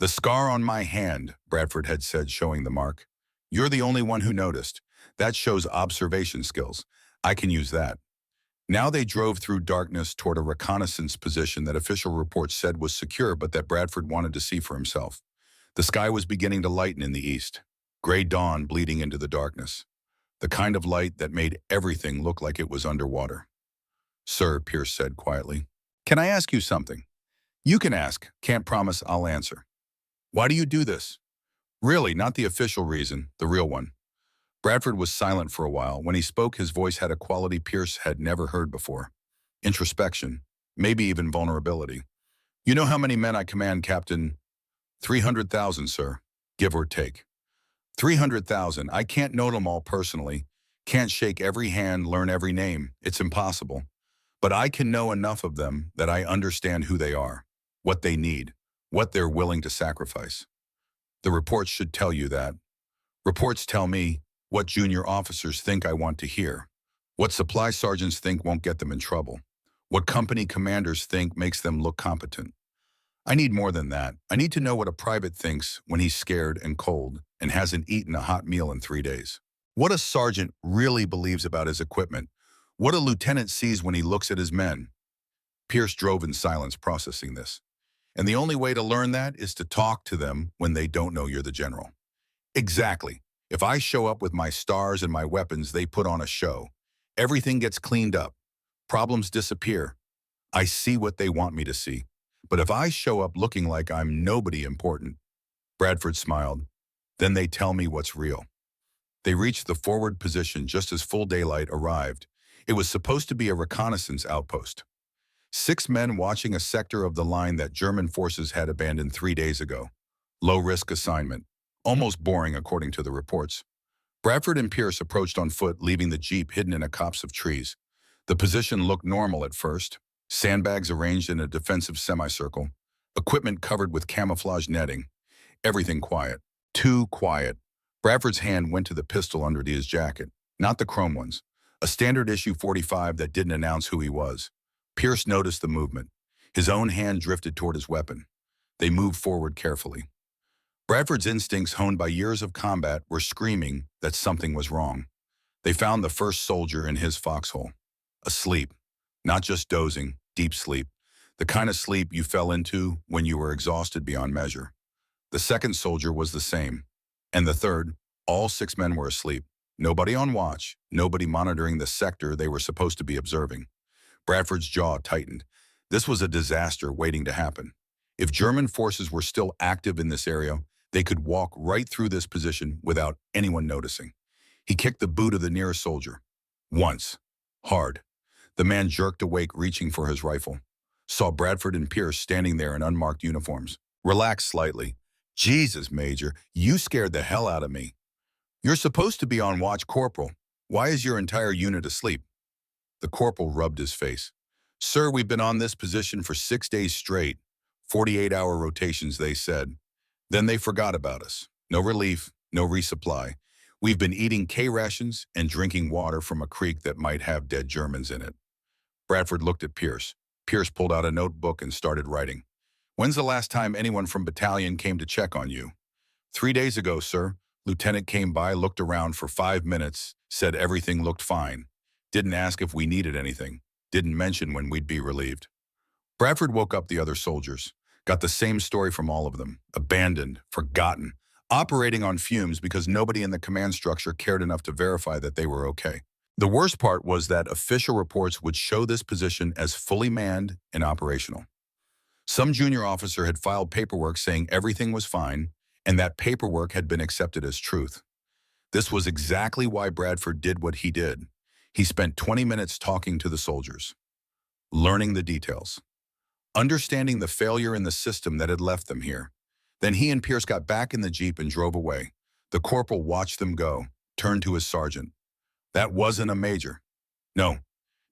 The scar on my hand, Bradford had said, showing the mark. You're the only one who noticed. That shows observation skills. I can use that. Now they drove through darkness toward a reconnaissance position that official reports said was secure, but that Bradford wanted to see for himself. The sky was beginning to lighten in the east, gray dawn bleeding into the darkness, the kind of light that made everything look like it was underwater. Sir, Pierce said quietly, can I ask you something? You can ask, can't promise I'll answer. Why do you do this? Really, not the official reason, the real one. Bradford was silent for a while. When he spoke, his voice had a quality Pierce had never heard before. Introspection, maybe even vulnerability. You know how many men I command, Captain? 300,000, sir, give or take. 300,000. I can't know them all personally, can't shake every hand, learn every name. It's impossible. But I can know enough of them that I understand who they are, what they need, what they're willing to sacrifice. The reports should tell you that. Reports tell me what junior officers think I want to hear, what supply sergeants think won't get them in trouble, what company commanders think makes them look competent. I need more than that. I need to know what a private thinks when he's scared and cold and hasn't eaten a hot meal in 3 days. What a sergeant really believes about his equipment. What a lieutenant sees when he looks at his men. Pierce drove in silence, processing this. And the only way to learn that is to talk to them when they don't know you're the general. Exactly. If I show up with my stars and my weapons, they put on a show. Everything gets cleaned up. Problems disappear. I see what they want me to see. But if I show up looking like I'm nobody important, Bradford smiled, then they tell me what's real. They reached the forward position just as full daylight arrived. It was supposed to be a reconnaissance outpost. 6 men watching a sector of the line that German forces had abandoned 3 days ago. Low-risk assignment. Almost boring according to the reports. Bradford and Pierce approached on foot, leaving the jeep hidden in a copse of trees. The position looked normal at first. Sandbags arranged in a defensive semicircle. Equipment covered with camouflage netting. Everything quiet. Too quiet. Bradford's hand went to the pistol under his jacket. Not the chrome ones. A standard issue .45 that didn't announce who he was. Pierce noticed the movement. His own hand drifted toward his weapon. They moved forward carefully. Bradford's instincts, honed by years of combat, were screaming that something was wrong. They found the first soldier in his foxhole. Asleep. Not just dozing, deep sleep. The kind of sleep you fell into when you were exhausted beyond measure. The second soldier was the same. And the third, all 6 men were asleep. Nobody on watch, nobody monitoring the sector they were supposed to be observing. Bradford's jaw tightened. This was a disaster waiting to happen. If German forces were still active in this area, they could walk right through this position without anyone noticing. He kicked the boot of the nearest soldier. Once. Hard. The man jerked awake, reaching for his rifle. Saw Bradford and Pierce standing there in unmarked uniforms. Relaxed slightly. Jesus, Major, you scared the hell out of me. You're supposed to be on watch, Corporal. Why is your entire unit asleep? The corporal rubbed his face. Sir, we've been on this position for 6 days straight. 48-hour rotations, they said. Then they forgot about us. No relief, no resupply. We've been eating K-rations and drinking water from a creek that might have dead Germans in it. Bradford looked at Pierce. Pierce pulled out a notebook and started writing. When's the last time anyone from battalion came to check on you? 3 days ago, sir. Lieutenant came by, looked around for 5 minutes, said everything looked fine. Didn't ask if we needed anything. Didn't mention when we'd be relieved. Bradford woke up the other soldiers. Got the same story from all of them. Abandoned, forgotten, operating on fumes because nobody in the command structure cared enough to verify that they were okay. The worst part was that official reports would show this position as fully manned and operational. Some junior officer had filed paperwork saying everything was fine, and that paperwork had been accepted as truth. This was exactly why Bradford did what he did. He spent 20 minutes talking to the soldiers, learning the details, understanding the failure in the system that had left them here. Then he and Pierce got back in the jeep and drove away. The corporal watched them go, turned to his sergeant. That wasn't a major. No.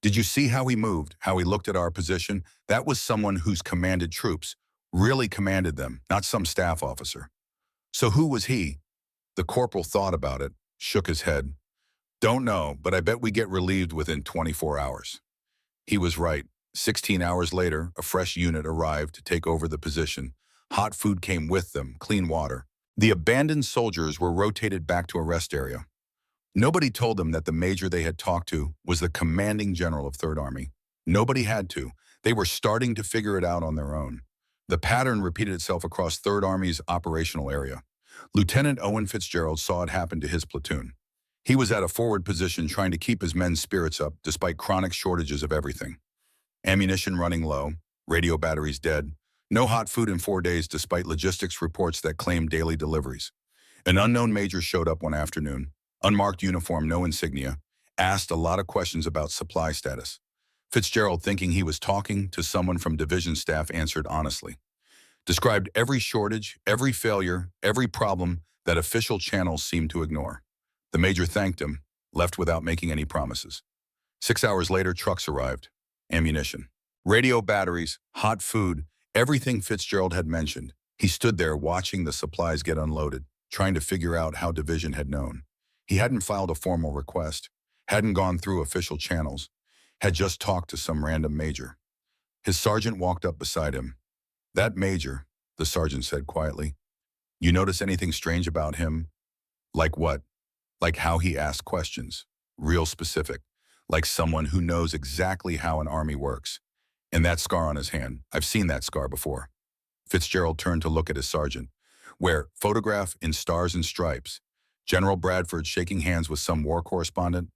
Did you see how he moved, how he looked at our position? That was someone who's commanded troops, really commanded them, not some staff officer. So who was he? The corporal thought about it, shook his head. Don't know, but I bet we get relieved within 24 hours. He was right. 16 hours later, a fresh unit arrived to take over the position. Hot food came with them, clean water. The abandoned soldiers were rotated back to a rest area. Nobody told them that the major they had talked to was the commanding general of 3rd Army. Nobody had to. They were starting to figure it out on their own. The pattern repeated itself across 3rd Army's operational area. Lieutenant Owen Fitzgerald saw it happen to his platoon. He was at a forward position trying to keep his men's spirits up despite chronic shortages of everything. Ammunition running low, radio batteries dead, no hot food in 4 days despite logistics reports that claimed daily deliveries. An unknown major showed up one afternoon, unmarked uniform, no insignia, asked a lot of questions about supply status. Fitzgerald, thinking he was talking to someone from division staff, answered honestly. Described every shortage, every failure, every problem that official channels seemed to ignore. The major thanked him, left without making any promises. 6 hours later, trucks arrived. Ammunition, radio batteries, hot food, everything Fitzgerald had mentioned. He stood there watching the supplies get unloaded, trying to figure out how division had known. He hadn't filed a formal request, hadn't gone through official channels, had just talked to some random major. His sergeant walked up beside him. That major, the sergeant said quietly. You notice anything strange about him? Like what? Like how he asked questions, real specific, like someone who knows exactly how an army works. And that scar on his hand, I've seen that scar before. Fitzgerald turned to look at his sergeant, where, photograph in stars and stripes, General Bradford shaking hands with some war correspondent.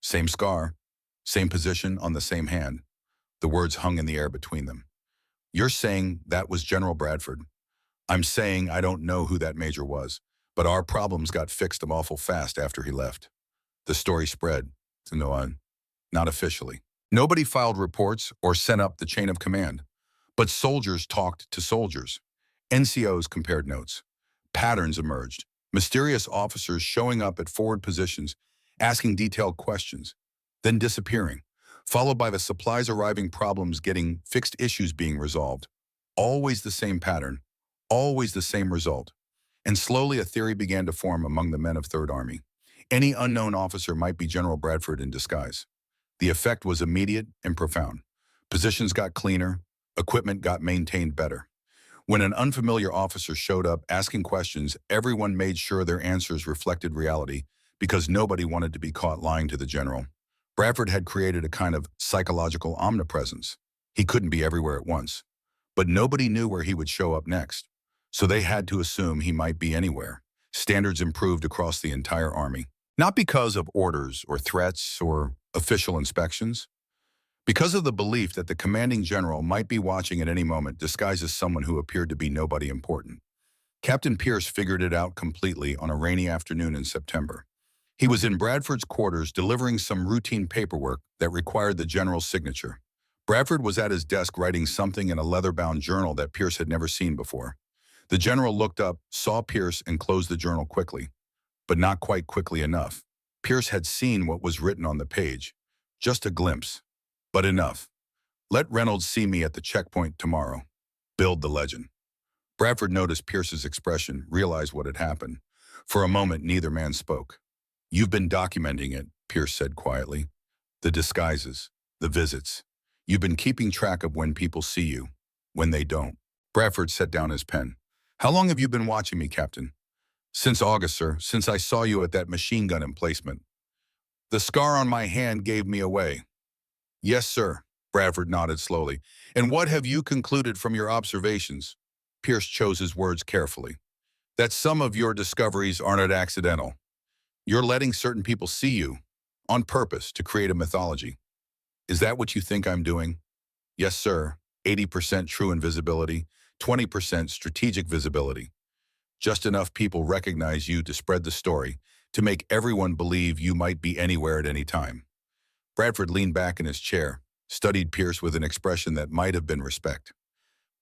Same scar, same position on the same hand. The words hung in the air between them. You're saying that was General Bradford. I'm saying I don't know who that major was, But our problems got fixed awful fast after he left. The story spread to no one, not officially. Nobody filed reports or sent up the chain of command. But soldiers talked to soldiers. NCOs compared notes. Patterns emerged. Mysterious officers showing up at forward positions, asking detailed questions, then disappearing, followed by the supplies arriving, problems getting fixed, issues being resolved. Always the same pattern, always the same result. And slowly a theory began to form among the men of Third Army. Any unknown officer might be General Bradford in disguise. The effect was immediate and profound. Positions got cleaner, equipment got maintained better. When an unfamiliar officer showed up asking questions, everyone made sure their answers reflected reality because nobody wanted to be caught lying to the general. Bradford had created a kind of psychological omnipresence. He couldn't be everywhere at once, but nobody knew where he would show up next. So they had to assume he might be anywhere. Standards improved across the entire army. Not because of orders or threats or official inspections, because of the belief that the commanding general might be watching at any moment disguised as someone who appeared to be nobody important. Captain Pierce figured it out completely on a rainy afternoon in September. He was in Bradford's quarters delivering some routine paperwork that required the general's signature. Bradford was at his desk writing something in a leather-bound journal that Pierce had never seen before. The general looked up, saw Pierce, and closed the journal quickly. But not quite quickly enough. Pierce had seen what was written on the page. Just a glimpse. But enough. Let Reynolds see me at the checkpoint tomorrow. Build the legend. Bradford noticed Pierce's expression, realized what had happened. For a moment, neither man spoke. You've been documenting it, Pierce said quietly. The disguises, the visits. You've been keeping track of when people see you, when they don't. Bradford set down his pen. How long have you been watching me, Captain? Since August, sir, since I saw you at that machine gun emplacement. The scar on my hand gave me away. Yes, sir, Bradford nodded slowly. And what have you concluded from your observations? Pierce chose his words carefully. That some of your discoveries aren't accidental. You're letting certain people see you, on purpose, to create a mythology. Is that what you think I'm doing? Yes, sir. 80% true invisibility, 20% strategic visibility. Just enough people recognize you to spread the story, to make everyone believe you might be anywhere at any time. Bradford leaned back in his chair, studied Pierce with an expression that might have been respect.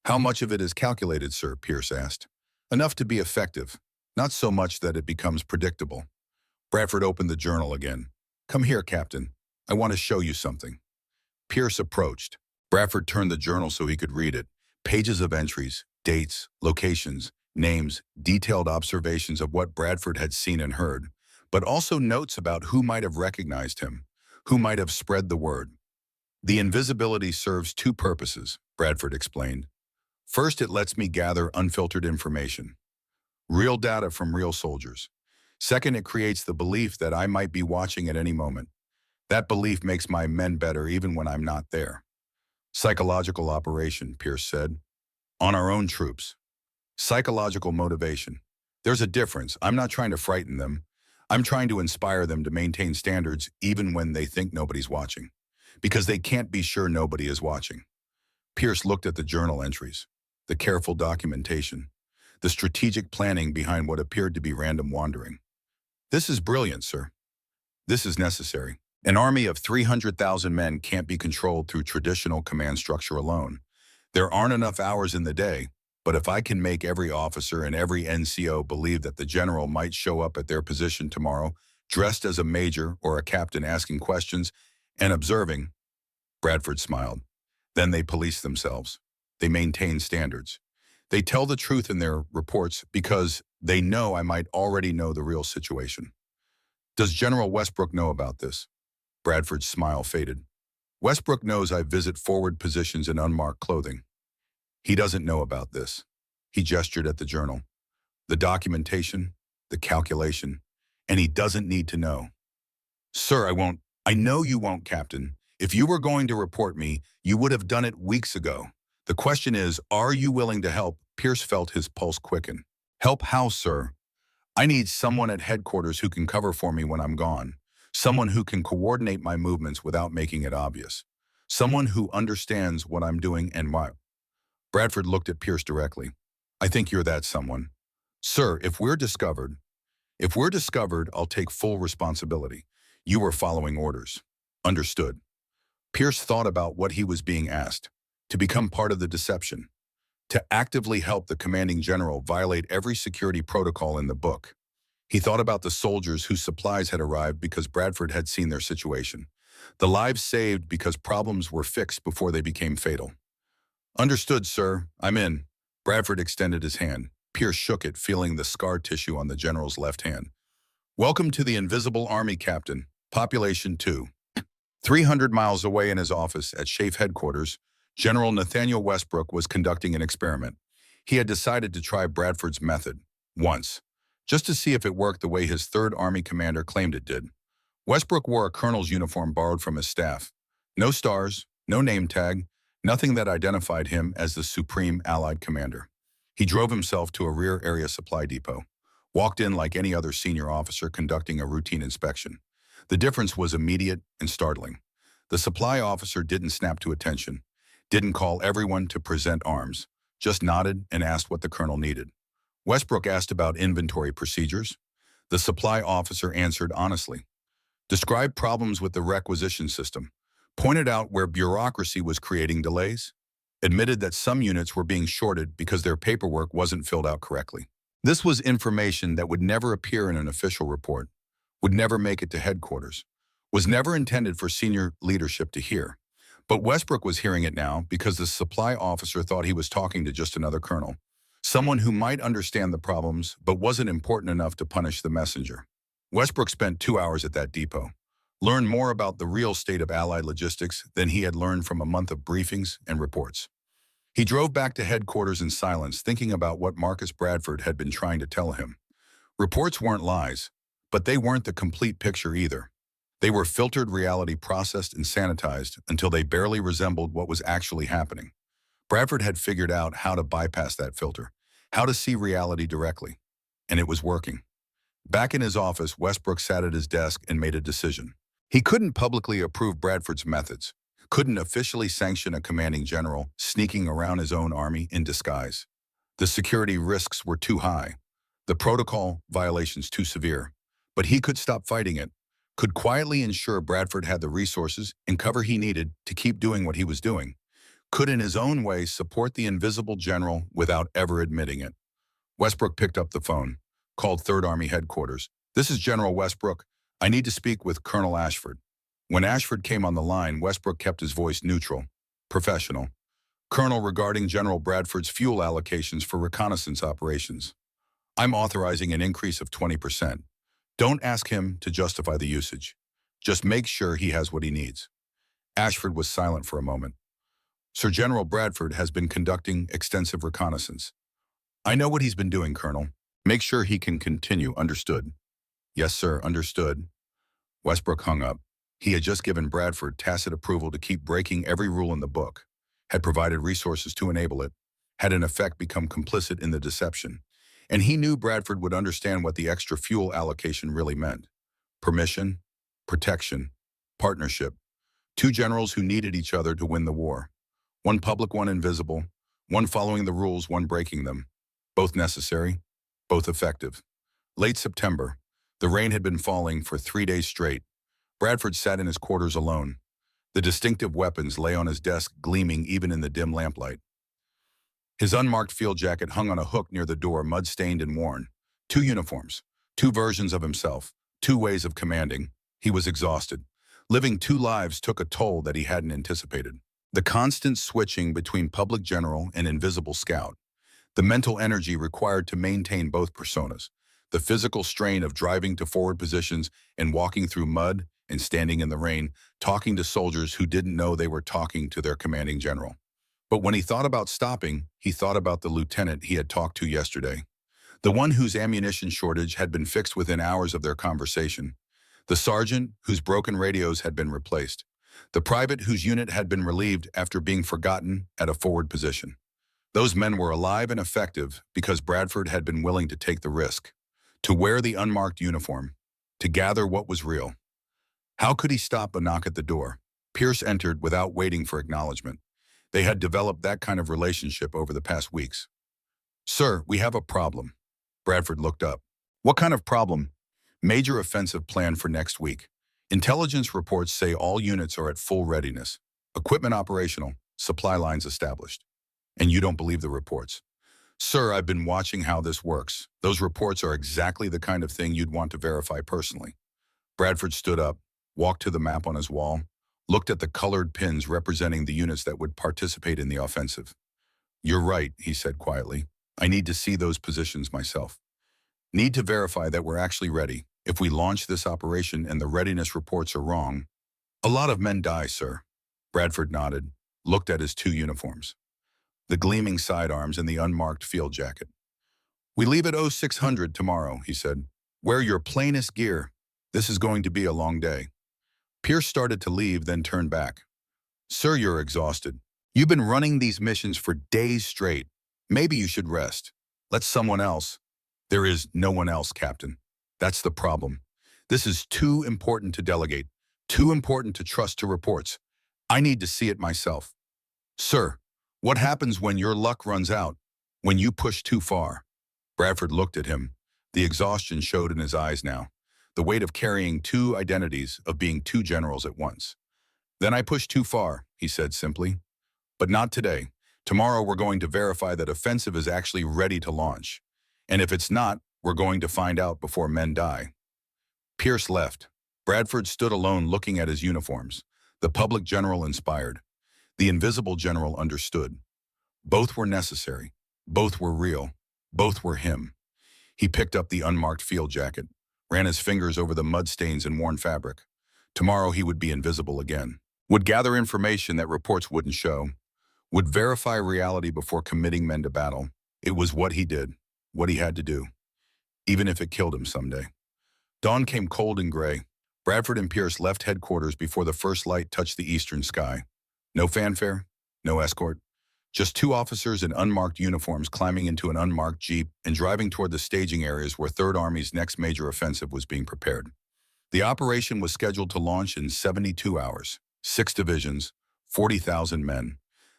How much of it is calculated, sir? Pierce asked. Enough to be effective, not so much that it becomes predictable. Bradford opened the journal again. Come here, Captain. I want to show you something. Pierce approached. Bradford turned the journal so he could read it. Pages of entries, dates, locations, names, detailed observations of what Bradford had seen and heard, but also notes about who might have recognized him, who might have spread the word. The invisibility serves two purposes, Bradford explained. First, it lets me gather unfiltered information, real data from real soldiers. Second, it creates the belief that I might be watching at any moment. That belief makes my men better even when I'm not there. Psychological operation, Pierce said. On our own troops. Psychological motivation. There's a difference. I'm not trying to frighten them. I'm trying to inspire them to maintain standards even when they think nobody's watching. Because they can't be sure nobody is watching. Pierce looked at the journal entries, the careful documentation, the strategic planning behind what appeared to be random wandering. This is brilliant, sir. This is necessary. An army of 300,000 men can't be controlled through traditional command structure alone. There aren't enough hours in the day, but if I can make every officer and every NCO believe that the general might show up at their position tomorrow, dressed as a major or a captain asking questions and observing, Bradford smiled. Then they police themselves. They maintain standards. They tell the truth in their reports because they know I might already know the real situation. Does General Westbrook know about this? Bradford's smile faded. Westbrook knows I visit forward positions in unmarked clothing. He doesn't know about this. He gestured at the journal. The documentation, the calculation, and he doesn't need to know. Sir, I won't. I know you won't, Captain. If you were going to report me, you would have done it weeks ago. The question is, are you willing to help? Pierce felt his pulse quicken. Help how, sir? I need someone at headquarters who can cover for me when I'm gone. Someone who can coordinate my movements without making it obvious. Someone who understands what I'm doing and why. Bradford looked at Pierce directly. I think you're that someone. Sir, if we're discovered, If we're discovered, I'll take full responsibility. You were following orders. Understood. Pierce thought about what he was being asked. To become part of the deception. To actively help the commanding general violate every security protocol in the book. He thought about the soldiers whose supplies had arrived because Bradford had seen their situation. The lives saved because problems were fixed before they became fatal. Understood, sir. I'm in. Bradford extended his hand. Pierce shook it, feeling the scar tissue on the general's left hand. Welcome to the Invisible Army, Captain. Population 2. 300 miles away in his office at SHAEF headquarters, General Nathaniel Westbrook was conducting an experiment. He had decided to try Bradford's method, once, just to see if it worked the way his 3rd Army commander claimed it did. Westbrook wore a colonel's uniform borrowed from his staff. No stars, no name tag, nothing that identified him as the Supreme Allied Commander. He drove himself to a rear area supply depot, walked in like any other senior officer conducting a routine inspection. The difference was immediate and startling. The supply officer didn't snap to attention, didn't call everyone to present arms, just nodded and asked what the colonel needed. Westbrook asked about inventory procedures. The supply officer answered honestly. Described problems with the requisition system, pointed out where bureaucracy was creating delays, admitted that some units were being shorted because their paperwork wasn't filled out correctly. This was information that would never appear in an official report, would never make it to headquarters, was never intended for senior leadership to hear. But Westbrook was hearing it now because the supply officer thought he was talking to just another colonel, someone who might understand the problems but wasn't important enough to punish the messenger. Westbrook spent 2 hours at that depot, learned more about the real state of Allied logistics than he had learned from a month of briefings and reports. He drove back to headquarters in silence, thinking about what Marcus Bradford had been trying to tell him. Reports weren't lies, but they weren't the complete picture either. They were filtered reality, processed and sanitized until they barely resembled what was actually happening. Bradford had figured out how to bypass that filter, how to see reality directly, and it was working. Back in his office, Westbrook sat at his desk and made a decision. He couldn't publicly approve Bradford's methods, couldn't officially sanction a commanding general sneaking around his own army in disguise. The security risks were too high, the protocol violations too severe, but he could stop fighting it, could quietly ensure Bradford had the resources and cover he needed to keep doing what he was doing, could in his own way support the invisible general without ever admitting it. Westbrook picked up the phone, called 3rd Army headquarters. This is General Westbrook. I need to speak with Colonel Ashford. When Ashford came on the line, Westbrook kept his voice neutral, professional. Colonel, regarding General Bradford's fuel allocations for reconnaissance operations. I'm authorizing an increase of 20%. Don't ask him to justify the usage. Just make sure he has what he needs. Ashford was silent for a moment. Sir General Bradford has been conducting extensive reconnaissance. I know what he's been doing, Colonel. Make sure he can continue. Understood. Yes, sir. Understood. Westbrook hung up. He had just given Bradford tacit approval to keep breaking every rule in the book, had provided resources to enable it, had in effect become complicit in the deception. And he knew Bradford would understand what the extra fuel allocation really meant. Permission, protection, partnership. 2 generals who needed each other to win the war. One public, one invisible. One following the rules, one breaking them. Both necessary, both effective. Late September. The rain had been falling for 3 days straight. Bradford sat in his quarters alone. The distinctive weapons lay on his desk, gleaming even in the dim lamplight. His unmarked field jacket hung on a hook near the door, mud-stained and worn. 2 uniforms, 2 versions of himself, 2 ways of commanding. He was exhausted. Living 2 lives took a toll that he hadn't anticipated. The constant switching between public general and invisible scout. The mental energy required to maintain both personas. The physical strain of driving to forward positions and walking through mud and standing in the rain, talking to soldiers who didn't know they were talking to their commanding general. But when he thought about stopping, he thought about the lieutenant he had talked to yesterday. The one whose ammunition shortage had been fixed within hours of their conversation. The sergeant whose broken radios had been replaced. The private whose unit had been relieved after being forgotten at a forward position. Those men were alive and effective because Bradford had been willing to take the risk, to wear the unmarked uniform, to gather what was real. How could he stop a knock at the door? Pierce entered without waiting for acknowledgement. They had developed that kind of relationship over the past weeks. Sir, we have a problem. Bradford looked up. What kind of problem? Major offensive plan for next week. Intelligence reports say all units are at full readiness. Equipment operational, supply lines established. And you don't believe the reports. Sir, I've been watching how this works. Those reports are exactly the kind of thing you'd want to verify personally. Bradford stood up, walked to the map on his wall, looked at the colored pins representing the units that would participate in the offensive. You're right, he said quietly. I need to see those positions myself. Need to verify that we're actually ready. If we launch this operation and the readiness reports are wrong, a lot of men die, sir. Bradford nodded, looked at his two uniforms, the gleaming sidearms and the unmarked field jacket. We leave at 0600 tomorrow, he said. Wear your plainest gear. This is going to be a long day. Pierce started to leave, then turned back. Sir, you're exhausted. You've been running these missions for days straight. Maybe you should rest. Let someone else. There is no one else, Captain. That's the problem. This is too important to delegate, too important to trust to reports. I need to see it myself. Sir, what happens when your luck runs out, when you push too far? Bradford looked at him. The exhaustion showed in his eyes now, the weight of carrying two identities, of being two generals at once. Then I pushed too far, he said simply. But not today. Tomorrow we're going to verify that offensive is actually ready to launch. And if it's not, we're going to find out before men die. Pierce left. Bradford stood alone looking at his uniforms. The public general inspired. The invisible general understood. Both were necessary. Both were real. Both were him. He picked up the unmarked field jacket, ran his fingers over the mud stains and worn fabric. Tomorrow he would be invisible again. Would gather information that reports wouldn't show. Would verify reality before committing men to battle. It was what he did, what he had to do, even if it killed him someday. Dawn came cold and gray. Bradford and Pierce left headquarters before the first light touched the eastern sky. No fanfare, no escort. Just two officers in unmarked uniforms climbing into an unmarked jeep and driving toward the staging areas where Third Army's next major offensive was being prepared. The operation was scheduled to launch in 72 hours, 6 divisions, 40,000 men.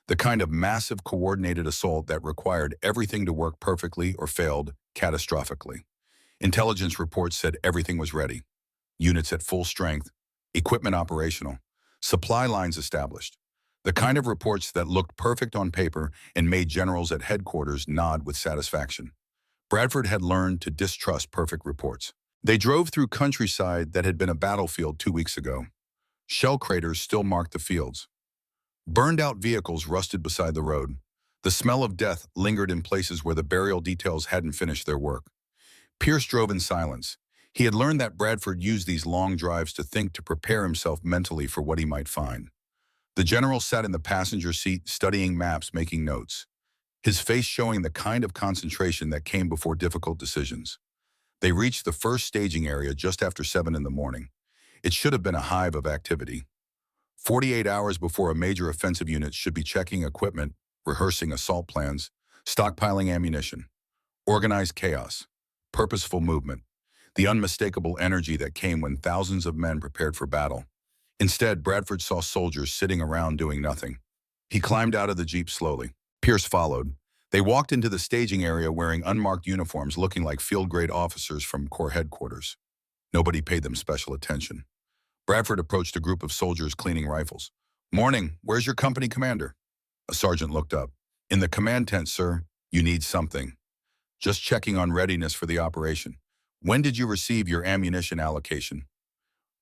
The kind of massive coordinated assault that required everything to work perfectly or failed catastrophically. Intelligence reports said everything was ready. Units at full strength, equipment operational, supply lines established. The kind of reports that looked perfect on paper and made generals at headquarters nod with satisfaction. Bradford had learned to distrust perfect reports. They drove through countryside that had been a battlefield 2 weeks ago. Shell craters still marked the fields. Burned-out vehicles rusted beside the road. The smell of death lingered in places where the burial details hadn't finished their work. Pierce drove in silence. He had learned that Bradford used these long drives to think, to prepare himself mentally for what he might find. The general sat in the passenger seat, studying maps, making notes, his face showing the kind of concentration that came before difficult decisions. They reached the first staging area just after 7 in the morning. It should have been a hive of activity. 48 hours before a major offensive unit should be checking equipment, rehearsing assault plans, stockpiling ammunition. Organized chaos, purposeful movement, the unmistakable energy that came when thousands of men prepared for battle. Instead, Bradford saw soldiers sitting around doing nothing. He climbed out of the jeep slowly. Pierce followed. They walked into the staging area wearing unmarked uniforms, looking like field-grade officers from Corps headquarters. Nobody paid them special attention. Bradford approached a group of soldiers cleaning rifles. Morning, where's your company commander? A sergeant looked up. In the command tent, sir. You need something. Just checking on readiness for the operation. When did you receive your ammunition allocation?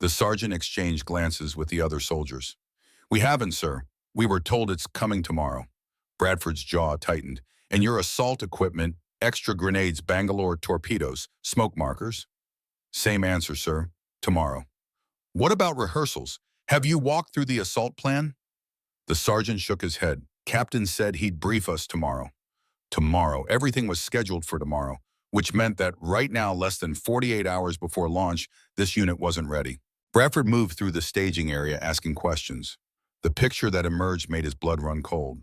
The sergeant exchanged glances with the other soldiers. We haven't, sir. We were told it's coming tomorrow. Bradford's jaw tightened. And your assault equipment, extra grenades, Bangalore torpedoes, smoke markers? Same answer, sir. Tomorrow. What about rehearsals? Have you walked through the assault plan? The sergeant shook his head. Captain said he'd brief us tomorrow. Tomorrow. Everything was scheduled for tomorrow, which meant that right now, less than 48 hours before launch, this unit wasn't ready. Bradford moved through the staging area asking questions. The picture that emerged made his blood run cold.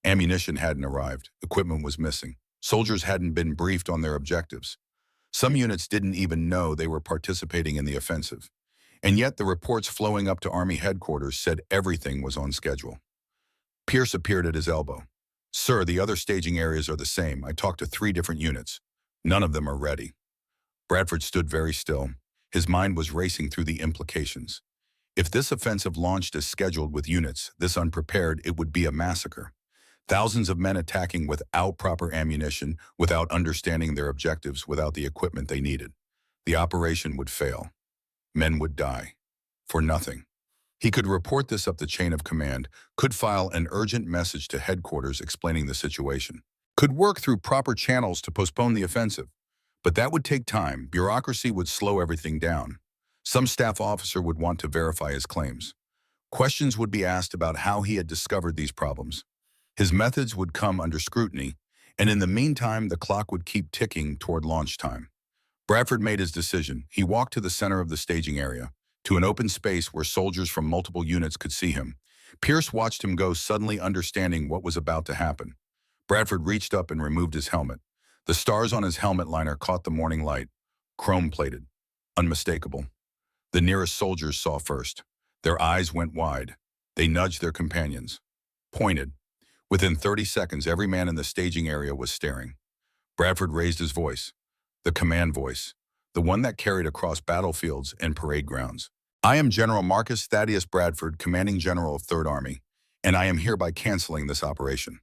Ammunition hadn't arrived. Equipment was missing. Soldiers hadn't been briefed on their objectives. Some units didn't even know they were participating in the offensive. And yet the reports flowing up to Army headquarters said everything was on schedule. Pierce appeared at his elbow. Sir, the other staging areas are the same. I talked to 3 different units. None of them are ready. Bradford stood very still. His mind was racing through the implications. If this offensive launched as scheduled with units this unprepared, it would be a massacre. Thousands of men attacking without proper ammunition, without understanding their objectives, without the equipment they needed. The operation would fail. Men would die. For nothing. He could report this up the chain of command, could file an urgent message to headquarters explaining the situation, could work through proper channels to postpone the offensive. But that would take time. Bureaucracy would slow everything down. Some staff officer would want to verify his claims. Questions would be asked about how he had discovered these problems. His methods would come under scrutiny, and in the meantime, the clock would keep ticking toward launch time. Bradford made his decision. He walked to the center of the staging area, to an open space where soldiers from multiple units could see him. Pierce watched him go, suddenly understanding what was about to happen. Bradford reached up and removed his helmet. The stars on his helmet liner caught the morning light, chrome-plated, unmistakable. The nearest soldiers saw first. Their eyes went wide. They nudged their companions, pointed. Within 30 seconds, every man in the staging area was staring. Bradford raised his voice, the command voice, the one that carried across battlefields and parade grounds. I am General Marcus Thaddeus Bradford, Commanding General of 3rd Army, and I am hereby canceling this operation.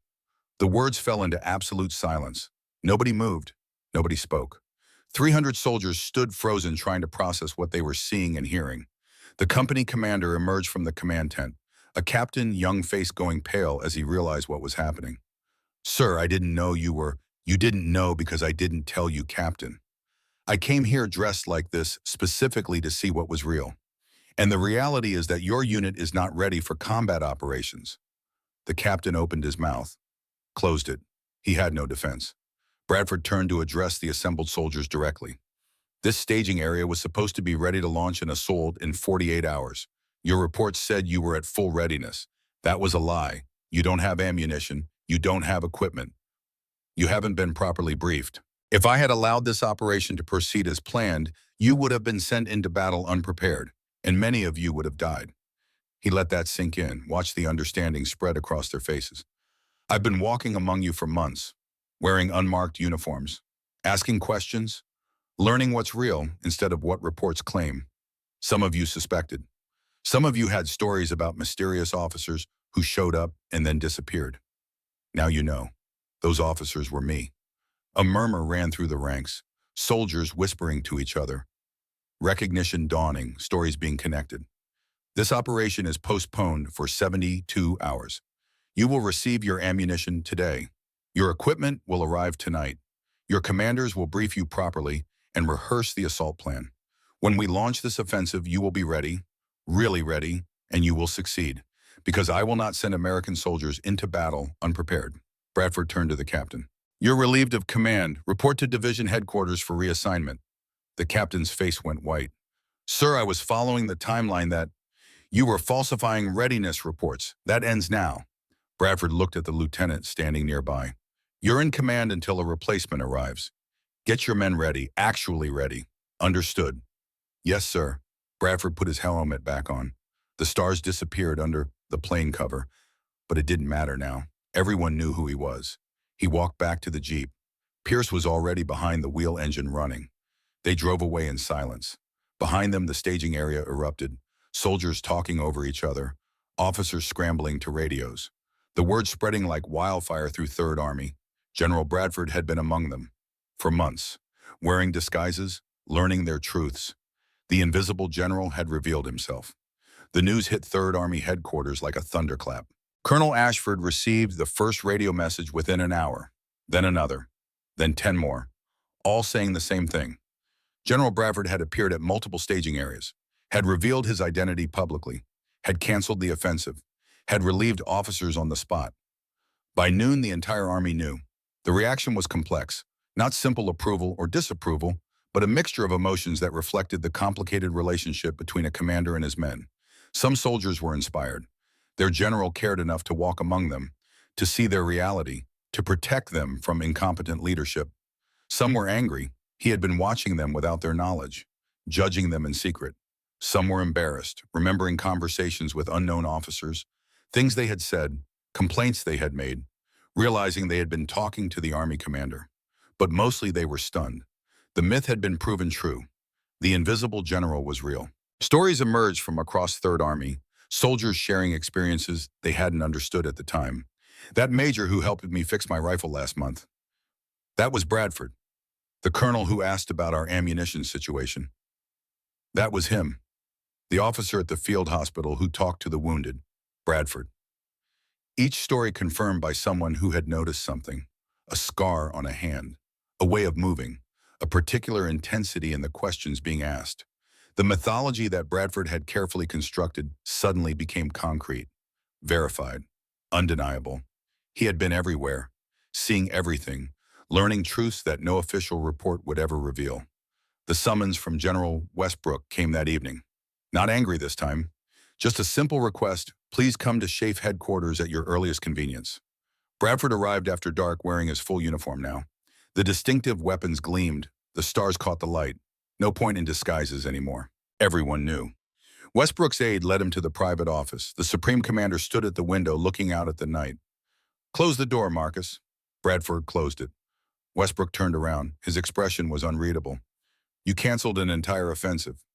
The words fell into absolute silence. Nobody moved. Nobody spoke. 300 soldiers stood frozen, trying to process what they were seeing and hearing. The company commander emerged from the command tent, a captain, young face going pale as he realized what was happening. Sir, I didn't know you were. You didn't know because I didn't tell you, Captain. I came here dressed like this specifically to see what was real. And the reality is that your unit is not ready for combat operations. The captain opened his mouth, closed it. He had no defense. Bradford turned to address the assembled soldiers directly. This staging area was supposed to be ready to launch an assault in 48 hours. Your reports said you were at full readiness. That was a lie. You don't have ammunition. You don't have equipment. You haven't been properly briefed. If I had allowed this operation to proceed as planned, you would have been sent into battle unprepared, and many of you would have died. He let that sink in, watched the understanding spread across their faces. I've been walking among you for months, wearing unmarked uniforms, asking questions, learning what's real instead of what reports claim. Some of you suspected. Some of you had stories about mysterious officers who showed up and then disappeared. Now you know. Those officers were me. A murmur ran through the ranks, soldiers whispering to each other. Recognition dawning, stories being connected. This operation is postponed for 72 hours. You will receive your ammunition today. Your equipment will arrive tonight. Your commanders will brief you properly and rehearse the assault plan. When we launch this offensive, you will be ready, really ready, and you will succeed, because I will not send American soldiers into battle unprepared. Bradford turned to the captain. You're relieved of command. Report to division headquarters for reassignment. The captain's face went white. Sir, I was following the timeline that you were falsifying readiness reports. That ends now. Bradford looked at the lieutenant standing nearby. You're in command until a replacement arrives. Get your men ready, actually ready. Understood. Yes, sir. Bradford put his helmet back on. The stars disappeared under the plane cover, but it didn't matter now. Everyone knew who he was. He walked back to the Jeep. Pierce was already behind the wheel engine running. They drove away in silence. Behind them, the staging area erupted, soldiers talking over each other, officers scrambling to radios. The word spreading like wildfire through 3rd Army. General Bradford had been among them. For months, wearing disguises, learning their truths. The invisible general had revealed himself. The news hit 3rd Army headquarters like a thunderclap. Colonel Ashford received the first radio message within an hour, then another, then 10 more, all saying the same thing. General Bradford had appeared at multiple staging areas, had revealed his identity publicly, had canceled the offensive, had relieved officers on the spot. By noon, the entire army knew. The reaction was complex, not simple approval or disapproval, but a mixture of emotions that reflected the complicated relationship between a commander and his men. Some soldiers were inspired. Their general cared enough to walk among them, to see their reality, to protect them from incompetent leadership. Some were angry. He had been watching them without their knowledge, judging them in secret. Some were embarrassed, remembering conversations with unknown officers, things they had said, complaints they had made, realizing they had been talking to the army commander. But mostly they were stunned. The myth had been proven true. The invisible general was real. Stories emerged from across Third Army, soldiers sharing experiences they hadn't understood at the time. That major who helped me fix my rifle last month, that was Bradford. The colonel who asked about our ammunition situation, that was him. The officer at the field hospital who talked to the wounded, Bradford. Each story confirmed by someone who had noticed something, a scar on a hand, a way of moving, a particular intensity in the questions being asked. The mythology that Bradford had carefully constructed suddenly became concrete, verified, undeniable. He had been everywhere, seeing everything, learning truths that no official report would ever reveal. The summons from General Westbrook came that evening. Not angry this time, just a simple request, please come to SHAFE headquarters at your earliest convenience. Bradford arrived after dark wearing his full uniform now. The distinctive weapons gleamed, the stars caught the light. No point in disguises anymore. Everyone knew. Westbrook's aide led him to the private office. The Supreme Commander stood at the window looking out at the night. Close the door, Marcus. Bradford closed it. Westbrook turned around. His expression was unreadable. You canceled an entire offensive.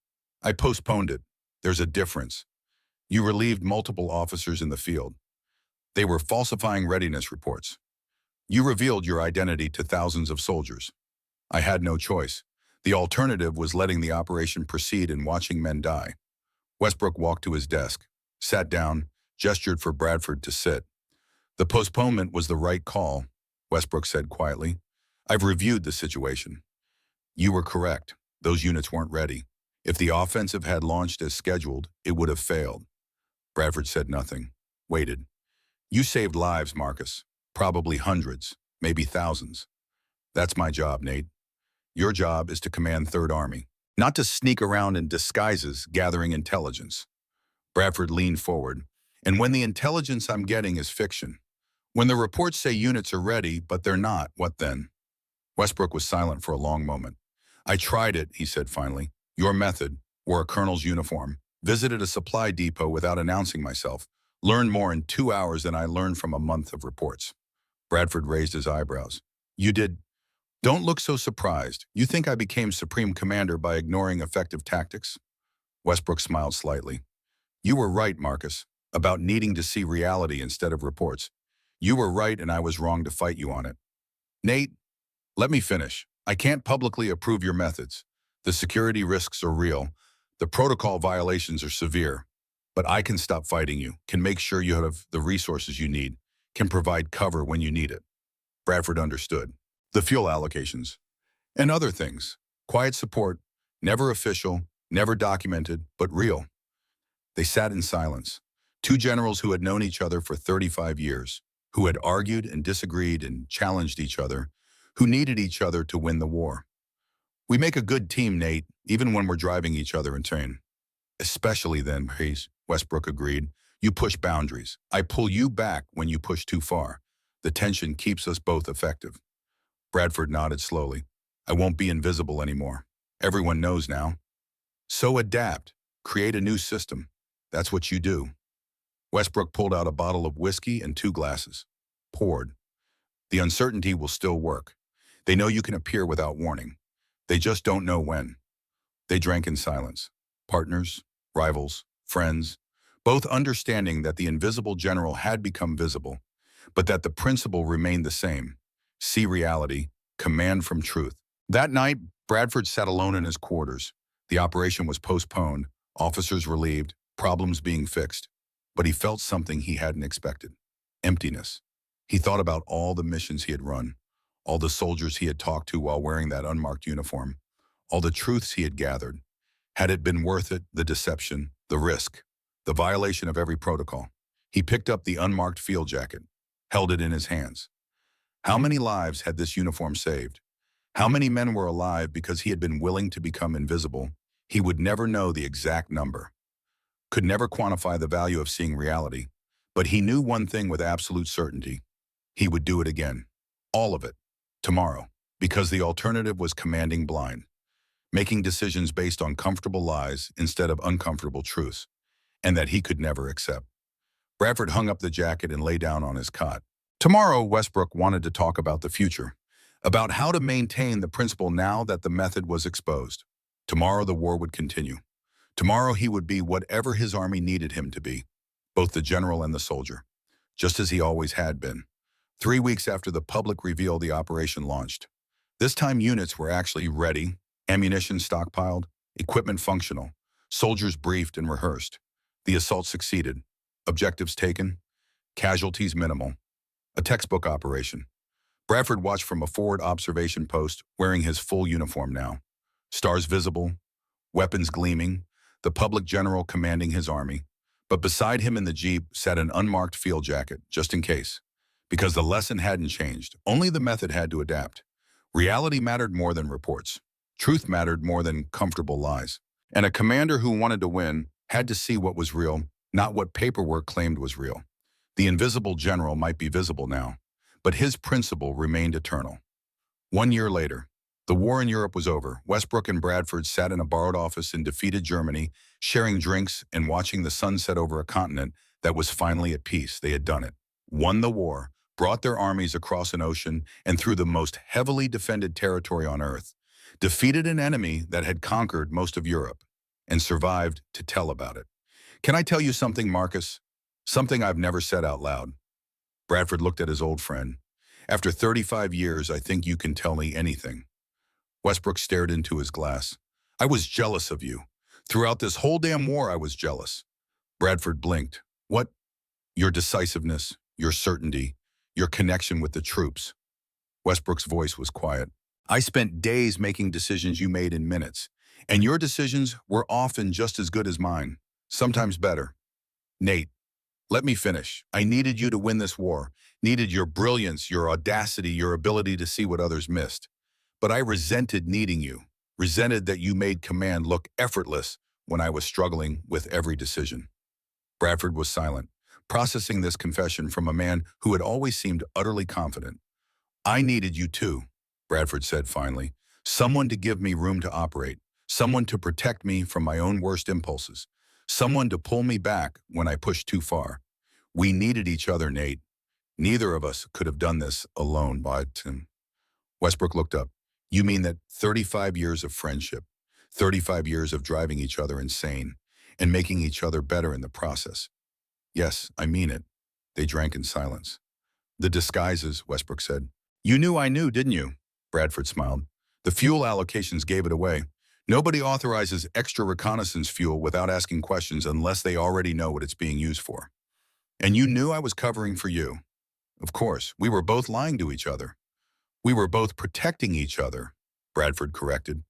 I postponed it. There's a difference. You relieved multiple officers in the field. They were falsifying readiness reports. You revealed your identity to thousands of soldiers. I had no choice. The alternative was letting the operation proceed and watching men die. Westbrook walked to his desk, sat down, gestured for Bradford to sit. The postponement was the right call, Westbrook said quietly. I've reviewed the situation. You were correct. Those units weren't ready. If the offensive had launched as scheduled, it would have failed. Bradford said nothing, waited. You saved lives, Marcus. Probably hundreds, maybe thousands. That's my job, Nate. Your job is to command Third Army, not to sneak around in disguises gathering intelligence. Bradford leaned forward. And when the intelligence I'm getting is fiction, when the reports say units are ready, but they're not, what then? Westbrook was silent for a long moment. I tried it, he said finally. Your method, wore a colonel's uniform, visited a supply depot without announcing myself, learned more in 2 hours than I learned from a month of reports. Bradford raised his eyebrows. You did? Don't look so surprised. You think I became Supreme Commander by ignoring effective tactics? Westbrook smiled slightly. You were right, Marcus, about needing to see reality instead of reports. You were right and I was wrong to fight you on it. Nate, let me finish. I can't publicly approve your methods. The security risks are real. The protocol violations are severe. But I can stop fighting you, can make sure you have the resources you need, can provide cover when you need it. Bradford understood. The fuel allocations. And other things. Quiet support, never official, never documented, but real. They sat in silence. Two generals who had known each other for 35 years, who had argued and disagreed and challenged each other, who needed each other to win the war. We make a good team, Nate, even when we're driving each other insane. Especially then, Westbrook agreed. You push boundaries. I pull you back when you push too far. The tension keeps us both effective. Bradford nodded slowly. I won't be invisible anymore. Everyone knows now. So adapt. Create a new system. That's what you do. Westbrook pulled out a bottle of whiskey and 2 glasses. Poured. The uncertainty will still work. They know you can appear without warning. They just don't know when. They drank in silence. Partners, rivals, friends, both understanding that the invisible general had become visible, but that the principle remained the same. See reality, command from truth. That night, Bradford sat alone in his quarters. The operation was postponed, officers relieved, problems being fixed. But he felt something he hadn't expected. Emptiness. He thought about all the missions he had run, all the soldiers he had talked to while wearing that unmarked uniform, all the truths he had gathered. Had it been worth it, the deception, the risk, the violation of every protocol? He picked up the unmarked field jacket, held it in his hands. How many lives had this uniform saved? How many men were alive because he had been willing to become invisible? He would never know the exact number, could never quantify the value of seeing reality, but he knew one thing with absolute certainty. He would do it again. All of it. Tomorrow. Because the alternative was commanding blind, making decisions based on comfortable lies instead of uncomfortable truths, and that he could never accept. Bradford hung up the jacket and lay down on his cot. Tomorrow, Westbrook wanted to talk about the future, about how to maintain the principle now that the method was exposed. Tomorrow the war would continue. Tomorrow he would be whatever his army needed him to be, both the general and the soldier, just as he always had been. 3 weeks after the public revealed the operation launched. This time units were actually ready, ammunition stockpiled, equipment functional, soldiers briefed and rehearsed. The assault succeeded. Objectives taken, casualties minimal. A textbook operation. Bradford watched from a forward observation post, wearing his full uniform now. Stars visible, weapons gleaming, the public general commanding his army. But beside him in the jeep sat an unmarked field jacket, just in case. Because the lesson hadn't changed, only the method had to adapt. Reality mattered more than reports. Truth mattered more than comfortable lies. And a commander who wanted to win had to see what was real, not what paperwork claimed was real. The invisible general might be visible now, but his principle remained eternal. 1 year later, the war in Europe was over. Westbrook and Bradford sat in a borrowed office in defeated Germany, sharing drinks and watching the sun set over a continent that was finally at peace. They had done it. Won the war, brought their armies across an ocean and through the most heavily defended territory on Earth, defeated an enemy that had conquered most of Europe, and survived to tell about it. Can I tell you something, Marcus? Something I've never said out loud. Bradford looked at his old friend. After 35 years, I think you can tell me anything. Westbrook stared into his glass. I was jealous of you. Throughout this whole damn war, I was jealous. Bradford blinked. What? Your decisiveness, your certainty, your connection with the troops. Westbrook's voice was quiet. I spent days making decisions you made in minutes, and your decisions were often just as good as mine, sometimes better. Nate, let me finish. I needed you to win this war, needed your brilliance, your audacity, your ability to see what others missed. But I resented needing you, resented that you made command look effortless when I was struggling with every decision. Bradford was silent, processing this confession from a man who had always seemed utterly confident. I needed you too, Bradford said finally. Someone to give me room to operate, someone to protect me from my own worst impulses, someone to pull me back when I pushed too far. We needed each other, Nate. Neither of us could have done this alone, but Westbrook looked up. You mean that 35 years of friendship, 35 years of driving each other insane, and making each other better in the process? Yes, I mean it. They drank in silence. The disguises, Westbrook said. You knew I knew, didn't you? Bradford smiled. The fuel allocations gave it away. Nobody authorizes extra reconnaissance fuel without asking questions unless they already know what it's being used for. And you knew I was covering for you. Of course, we were both lying to each other. We were both protecting each other, Bradford corrected.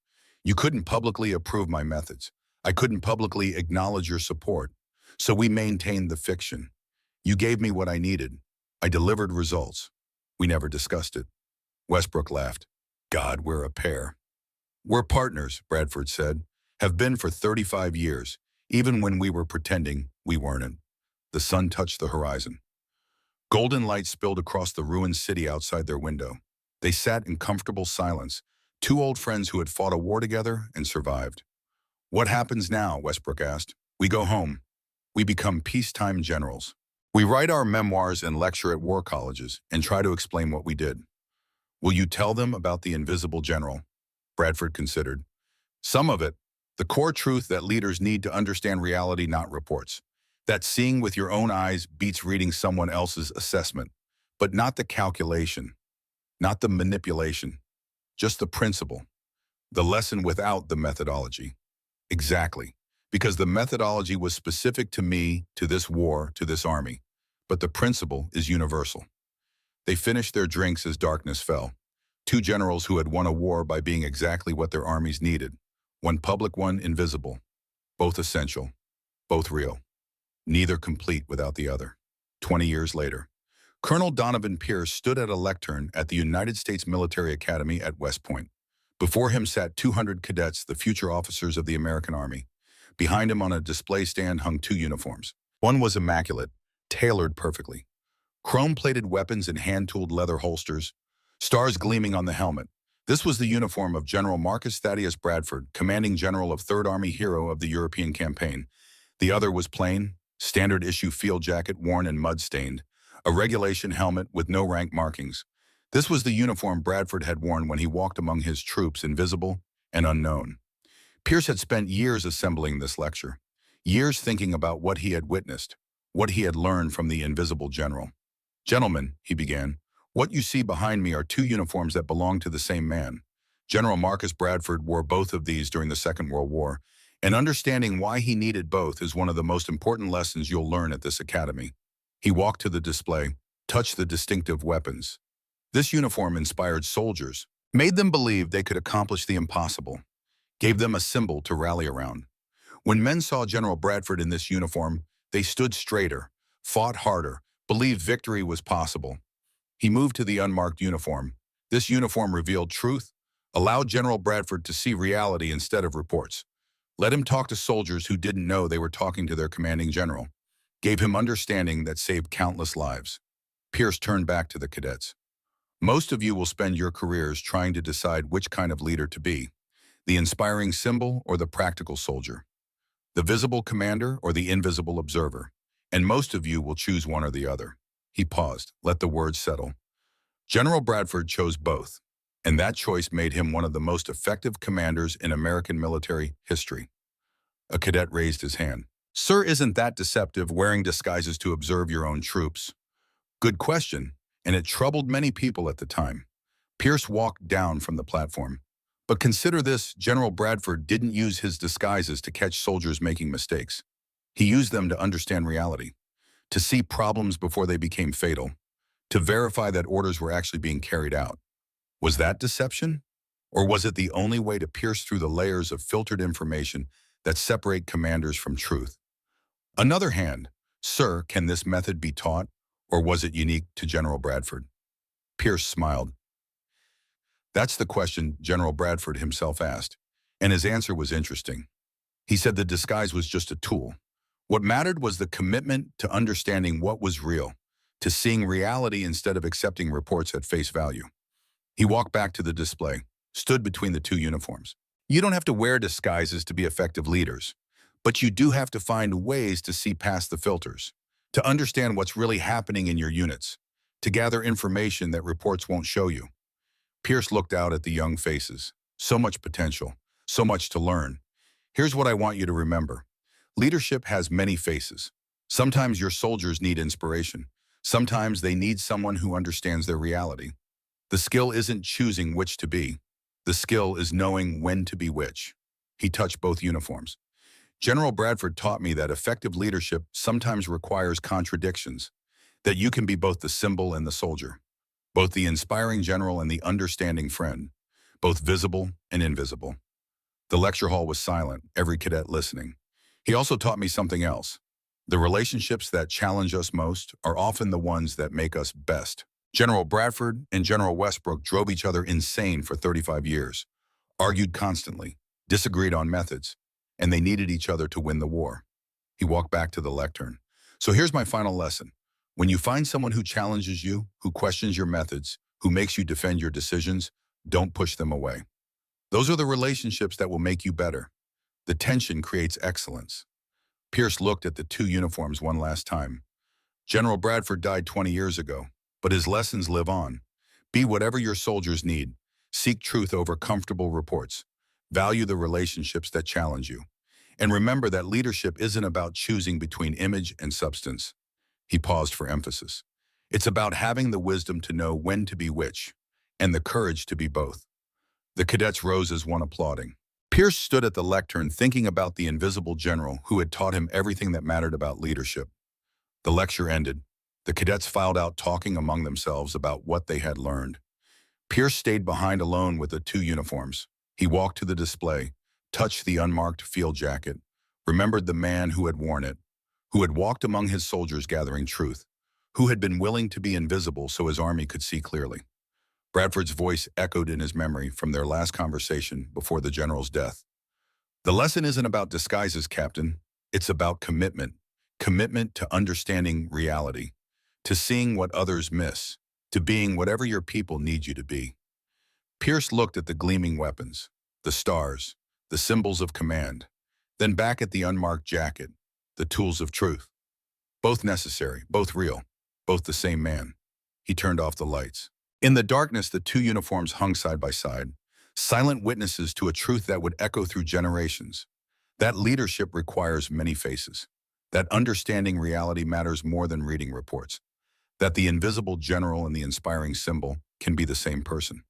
You couldn't publicly approve my methods. I couldn't publicly acknowledge your support. So we maintained the fiction. You gave me what I needed. I delivered results. We never discussed it. Westbrook laughed. God, we're a pair. We're partners, Bradford said. Have been for 35 years, even when we were pretending we weren't. The sun touched the horizon. Golden light spilled across the ruined city outside their window. They sat in comfortable silence, two old friends who had fought a war together and survived. What happens now? Westbrook asked. We go home. We become peacetime generals. We write our memoirs and lecture at war colleges and try to explain what we did. Will you tell them about the invisible general? Bradford considered. Some of it, the core truth that leaders need to understand reality, not reports. That seeing with your own eyes beats reading someone else's assessment, but not the calculation. Not the manipulation, just the principle, the lesson without the methodology. Exactly, because the methodology was specific to me, to this war, to this army, but the principle is universal. They finished their drinks as darkness fell. Two generals who had won a war by being exactly what their armies needed, one public, one invisible, both essential, both real, neither complete without the other. 20 years later, Colonel Donovan Pierce stood at a lectern at the United States Military Academy at West Point. Before him sat 200 cadets, the future officers of the American Army. Behind him on a display stand hung two uniforms. One was immaculate, tailored perfectly. Chrome-plated weapons and hand-tooled leather holsters, stars gleaming on the helmet. This was the uniform of General Marcus Thaddeus Bradford, commanding general of 3rd Army, hero of the European campaign. The other was plain, standard-issue field jacket worn and mud-stained, a regulation helmet with no rank markings. This was the uniform Bradford had worn when he walked among his troops, invisible and unknown. Pierce had spent years assembling this lecture, years thinking about what he had witnessed, what he had learned from the invisible general. "Gentlemen," he began, "what you see behind me are two uniforms that belong to the same man. General Marcus Bradford wore both of these during the Second World War, and understanding why he needed both is one of the most important lessons you'll learn at this academy." He walked to the display, touched the distinctive weapons. This uniform inspired soldiers, made them believe they could accomplish the impossible, gave them a symbol to rally around. When men saw General Bradford in this uniform, they stood straighter, fought harder, believed victory was possible. He moved to the unmarked uniform. This uniform revealed truth, allowed General Bradford to see reality instead of reports. Let him talk to soldiers who didn't know they were talking to their commanding general. Gave him understanding that saved countless lives. Pierce turned back to the cadets. "Most of you will spend your careers trying to decide which kind of leader to be, the inspiring symbol or the practical soldier, the visible commander or the invisible observer, and most of you will choose one or the other." He paused, let the words settle. General Bradford chose both, and that choice made him one of the most effective commanders in American military history. A cadet raised his hand. "Sir, isn't that deceptive, wearing disguises to observe your own troops?" "Good question, and it troubled many people at the time." Pierce walked down from the platform. "But consider this, General Bradford didn't use his disguises to catch soldiers making mistakes. He used them to understand reality, to see problems before they became fatal, to verify that orders were actually being carried out. Was that deception? Or was it the only way to pierce through the layers of filtered information that separate commanders from truth?" Another hand. "Sir, can this method be taught, or was it unique to General Bradford?" Pierce smiled. "That's the question General Bradford himself asked, and his answer was interesting. He said the disguise was just a tool. What mattered was the commitment to understanding what was real, to seeing reality instead of accepting reports at face value." He walked back to the display, stood between the two uniforms. "You don't have to wear disguises to be effective leaders, but you do have to find ways to see past the filters, to understand what's really happening in your units, to gather information that reports won't show you." Pierce looked out at the young faces. So much potential, so much to learn. "Here's what I want you to remember. Leadership has many faces. Sometimes your soldiers need inspiration. Sometimes they need someone who understands their reality. The skill isn't choosing which to be. The skill is knowing when to be which." He touched both uniforms. "General Bradford taught me that effective leadership sometimes requires contradictions, that you can be both the symbol and the soldier, both the inspiring general and the understanding friend, both visible and invisible." The lecture hall was silent, every cadet listening. He also taught me something else. The relationships that challenge us most are often the ones that make us best. General Bradford and General Westbrook drove each other insane for 35 years, argued constantly, disagreed on methods, and they needed each other to win the war. He walked back to the lectern. "So here's my final lesson. When you find someone who challenges you, who questions your methods, who makes you defend your decisions, don't push them away. Those are the relationships that will make you better. The tension creates excellence." Pierce looked at the two uniforms one last time. General Bradford died 20 years ago, but his lessons live on. Be whatever your soldiers need. Seek truth over comfortable reports. Value the relationships that challenge you. And remember that leadership isn't about choosing between image and substance. He paused for emphasis. It's about having the wisdom to know when to be which, and the courage to be both. The cadets rose as one, applauding. Pierce stood at the lectern thinking about the invisible general who had taught him everything that mattered about leadership. The lecture ended. The cadets filed out talking among themselves about what they had learned. Pierce stayed behind alone with the two uniforms. He walked to the display, touched the unmarked field jacket, remembered the man who had worn it, who had walked among his soldiers gathering truth, who had been willing to be invisible so his army could see clearly. Bradford's voice echoed in his memory from their last conversation before the general's death. "The lesson isn't about disguises, Captain. It's about commitment. Commitment to understanding reality, to seeing what others miss, to being whatever your people need you to be." Pierce looked at the gleaming weapons, the stars, the symbols of command, then back at the unmarked jacket, the tools of truth. Both necessary, both real, both the same man. He turned off the lights. In the darkness, the two uniforms hung side by side, silent witnesses to a truth that would echo through generations. That leadership requires many faces. That understanding reality matters more than reading reports. That the invisible general and the inspiring symbol can be the same person.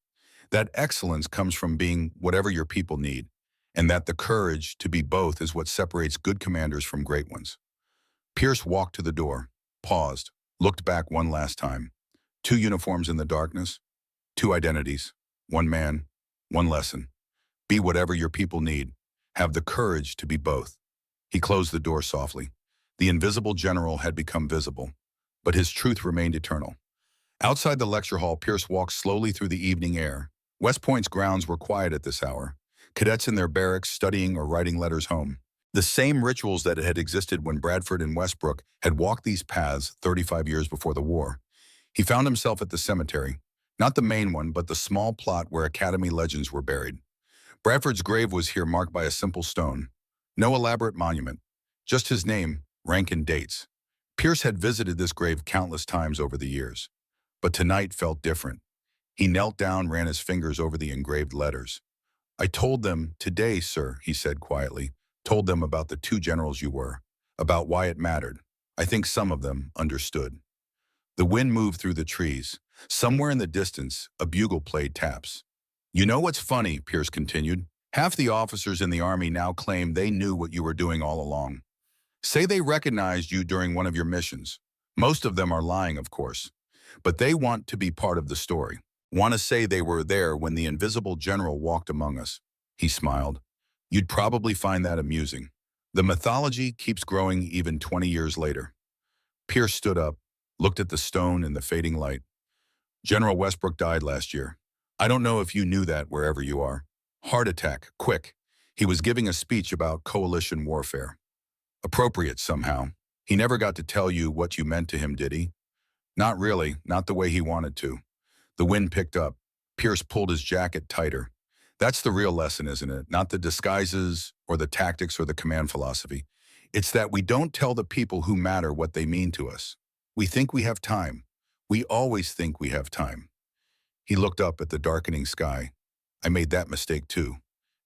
That excellence comes from being whatever your people need, and that the courage to be both is what separates good commanders from great ones. Pierce walked to the door, paused, looked back one last time. Two uniforms in the darkness, two identities, one man, one lesson. Be whatever your people need. Have the courage to be both. He closed the door softly. The invisible general had become visible, but his truth remained eternal. Outside the lecture hall, Pierce walked slowly through the evening air. West Point's grounds were quiet at this hour, cadets in their barracks studying or writing letters home. The same rituals that had existed when Bradford and Westbrook had walked these paths 35 years before the war. He found himself at the cemetery, not the main one, but the small plot where Academy legends were buried. Bradford's grave was here marked by a simple stone. No elaborate monument, just his name, rank, and dates. Pierce had visited this grave countless times over the years, but tonight felt different. He knelt down, ran his fingers over the engraved letters. I told them today, sir, he said quietly, told them about the two generals you were, about why it mattered. I think some of them understood. The wind moved through the trees. Somewhere in the distance, a bugle played taps. You know what's funny, Pierce continued? Half the officers in the Army now claim they knew what you were doing all along. Say they recognized you during one of your missions. Most of them are lying, of course. But they want to be part of the story. Want to say they were there when the invisible general walked among us. He smiled. You'd probably find that amusing. The mythology keeps growing even 20 years later. Pierce stood up, looked at the stone in the fading light. General Westbrook died last year. I don't know if you knew that wherever you are. Heart attack, quick. He was giving a speech about coalition warfare. Appropriate somehow. He never got to tell you what you meant to him, did he? Not really, not the way he wanted to. The wind picked up. Pierce pulled his jacket tighter. That's the real lesson, isn't it? Not the disguises or the tactics or the command philosophy. It's that we don't tell the people who matter what they mean to us. We think we have time. We always think we have time. He looked up at the darkening sky. I made that mistake too.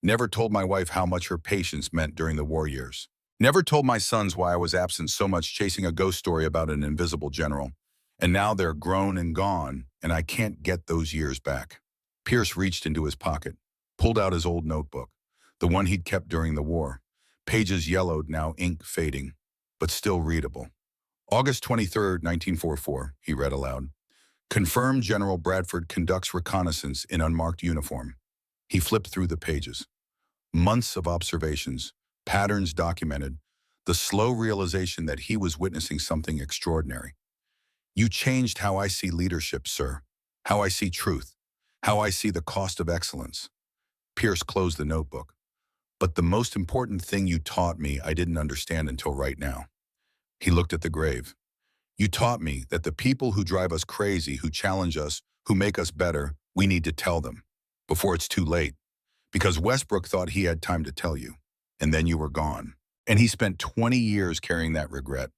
Never told my wife how much her patience meant during the war years. Never told my sons why I was absent so much chasing a ghost story about an invisible general. And now they're grown and gone, and I can't get those years back. Pierce reached into his pocket, pulled out his old notebook, the one he'd kept during the war. Pages yellowed, now ink fading, but still readable. August 23rd, 1944, he read aloud. Confirmed General Bradford conducts reconnaissance in unmarked uniform. He flipped through the pages. Months of observations, patterns documented, the slow realization that he was witnessing something extraordinary. You changed how I see leadership, sir, how I see truth, how I see the cost of excellence. Pierce closed the notebook. But the most important thing you taught me I didn't understand until right now. He looked at the grave. You taught me that the people who drive us crazy, who challenge us, who make us better, we need to tell them before it's too late. Because Westbrook thought he had time to tell you, and then you were gone. And he spent 20 years carrying that regret.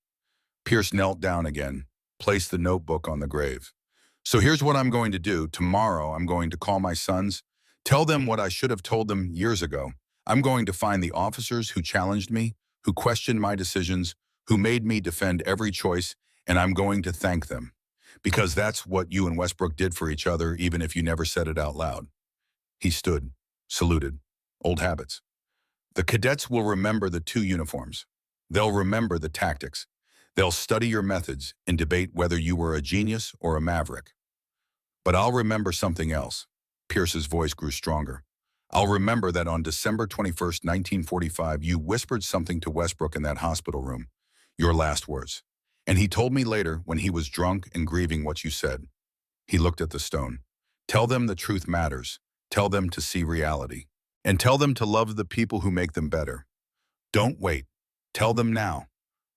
Pierce knelt down again, placed the notebook on the grave. So here's what I'm going to do. Tomorrow, I'm going to call my sons, tell them what I should have told them years ago. I'm going to find the officers who challenged me, who questioned my decisions, who made me defend every choice, and I'm going to thank them. Because that's what you and Westbrook did for each other, even if you never said it out loud. He stood, saluted. Old habits. The cadets will remember the two uniforms. They'll remember the tactics. They'll study your methods and debate whether you were a genius or a maverick. But I'll remember something else. Pierce's voice grew stronger. I'll remember that on December 21st, 1945, you whispered something to Westbrook in that hospital room. Your last words. And he told me later, when he was drunk and grieving, what you said. He looked at the stone. Tell them the truth matters. Tell them to see reality. And tell them to love the people who make them better. Don't wait. Tell them now.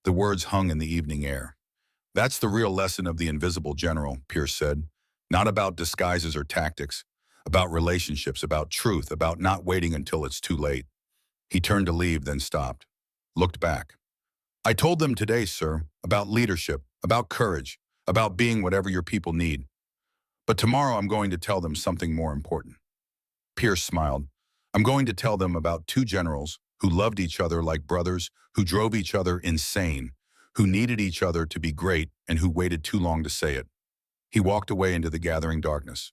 The words hung in the evening air. That's the real lesson of the invisible general, Pierce said. Not about disguises or tactics. About relationships, about truth, about not waiting until it's too late. He turned to leave, then stopped. Looked back. I told them today, sir, about leadership, about courage, about being whatever your people need. But tomorrow I'm going to tell them something more important. Pierce smiled. I'm going to tell them about two generals who loved each other like brothers, who drove each other insane, who needed each other to be great, and who waited too long to say it. He walked away into the gathering darkness.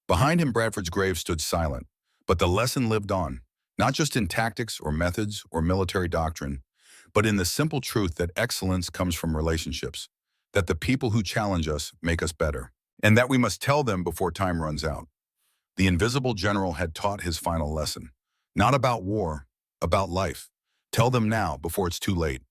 Behind him, Bradford's grave stood silent, but the lesson lived on, not just in tactics or methods or military doctrine, but in the simple truth that excellence comes from relationships, that the people who challenge us make us better, and that we must tell them before time runs out. The invisible general had taught his final lesson. Not about war, about life. Tell them now before it's too late.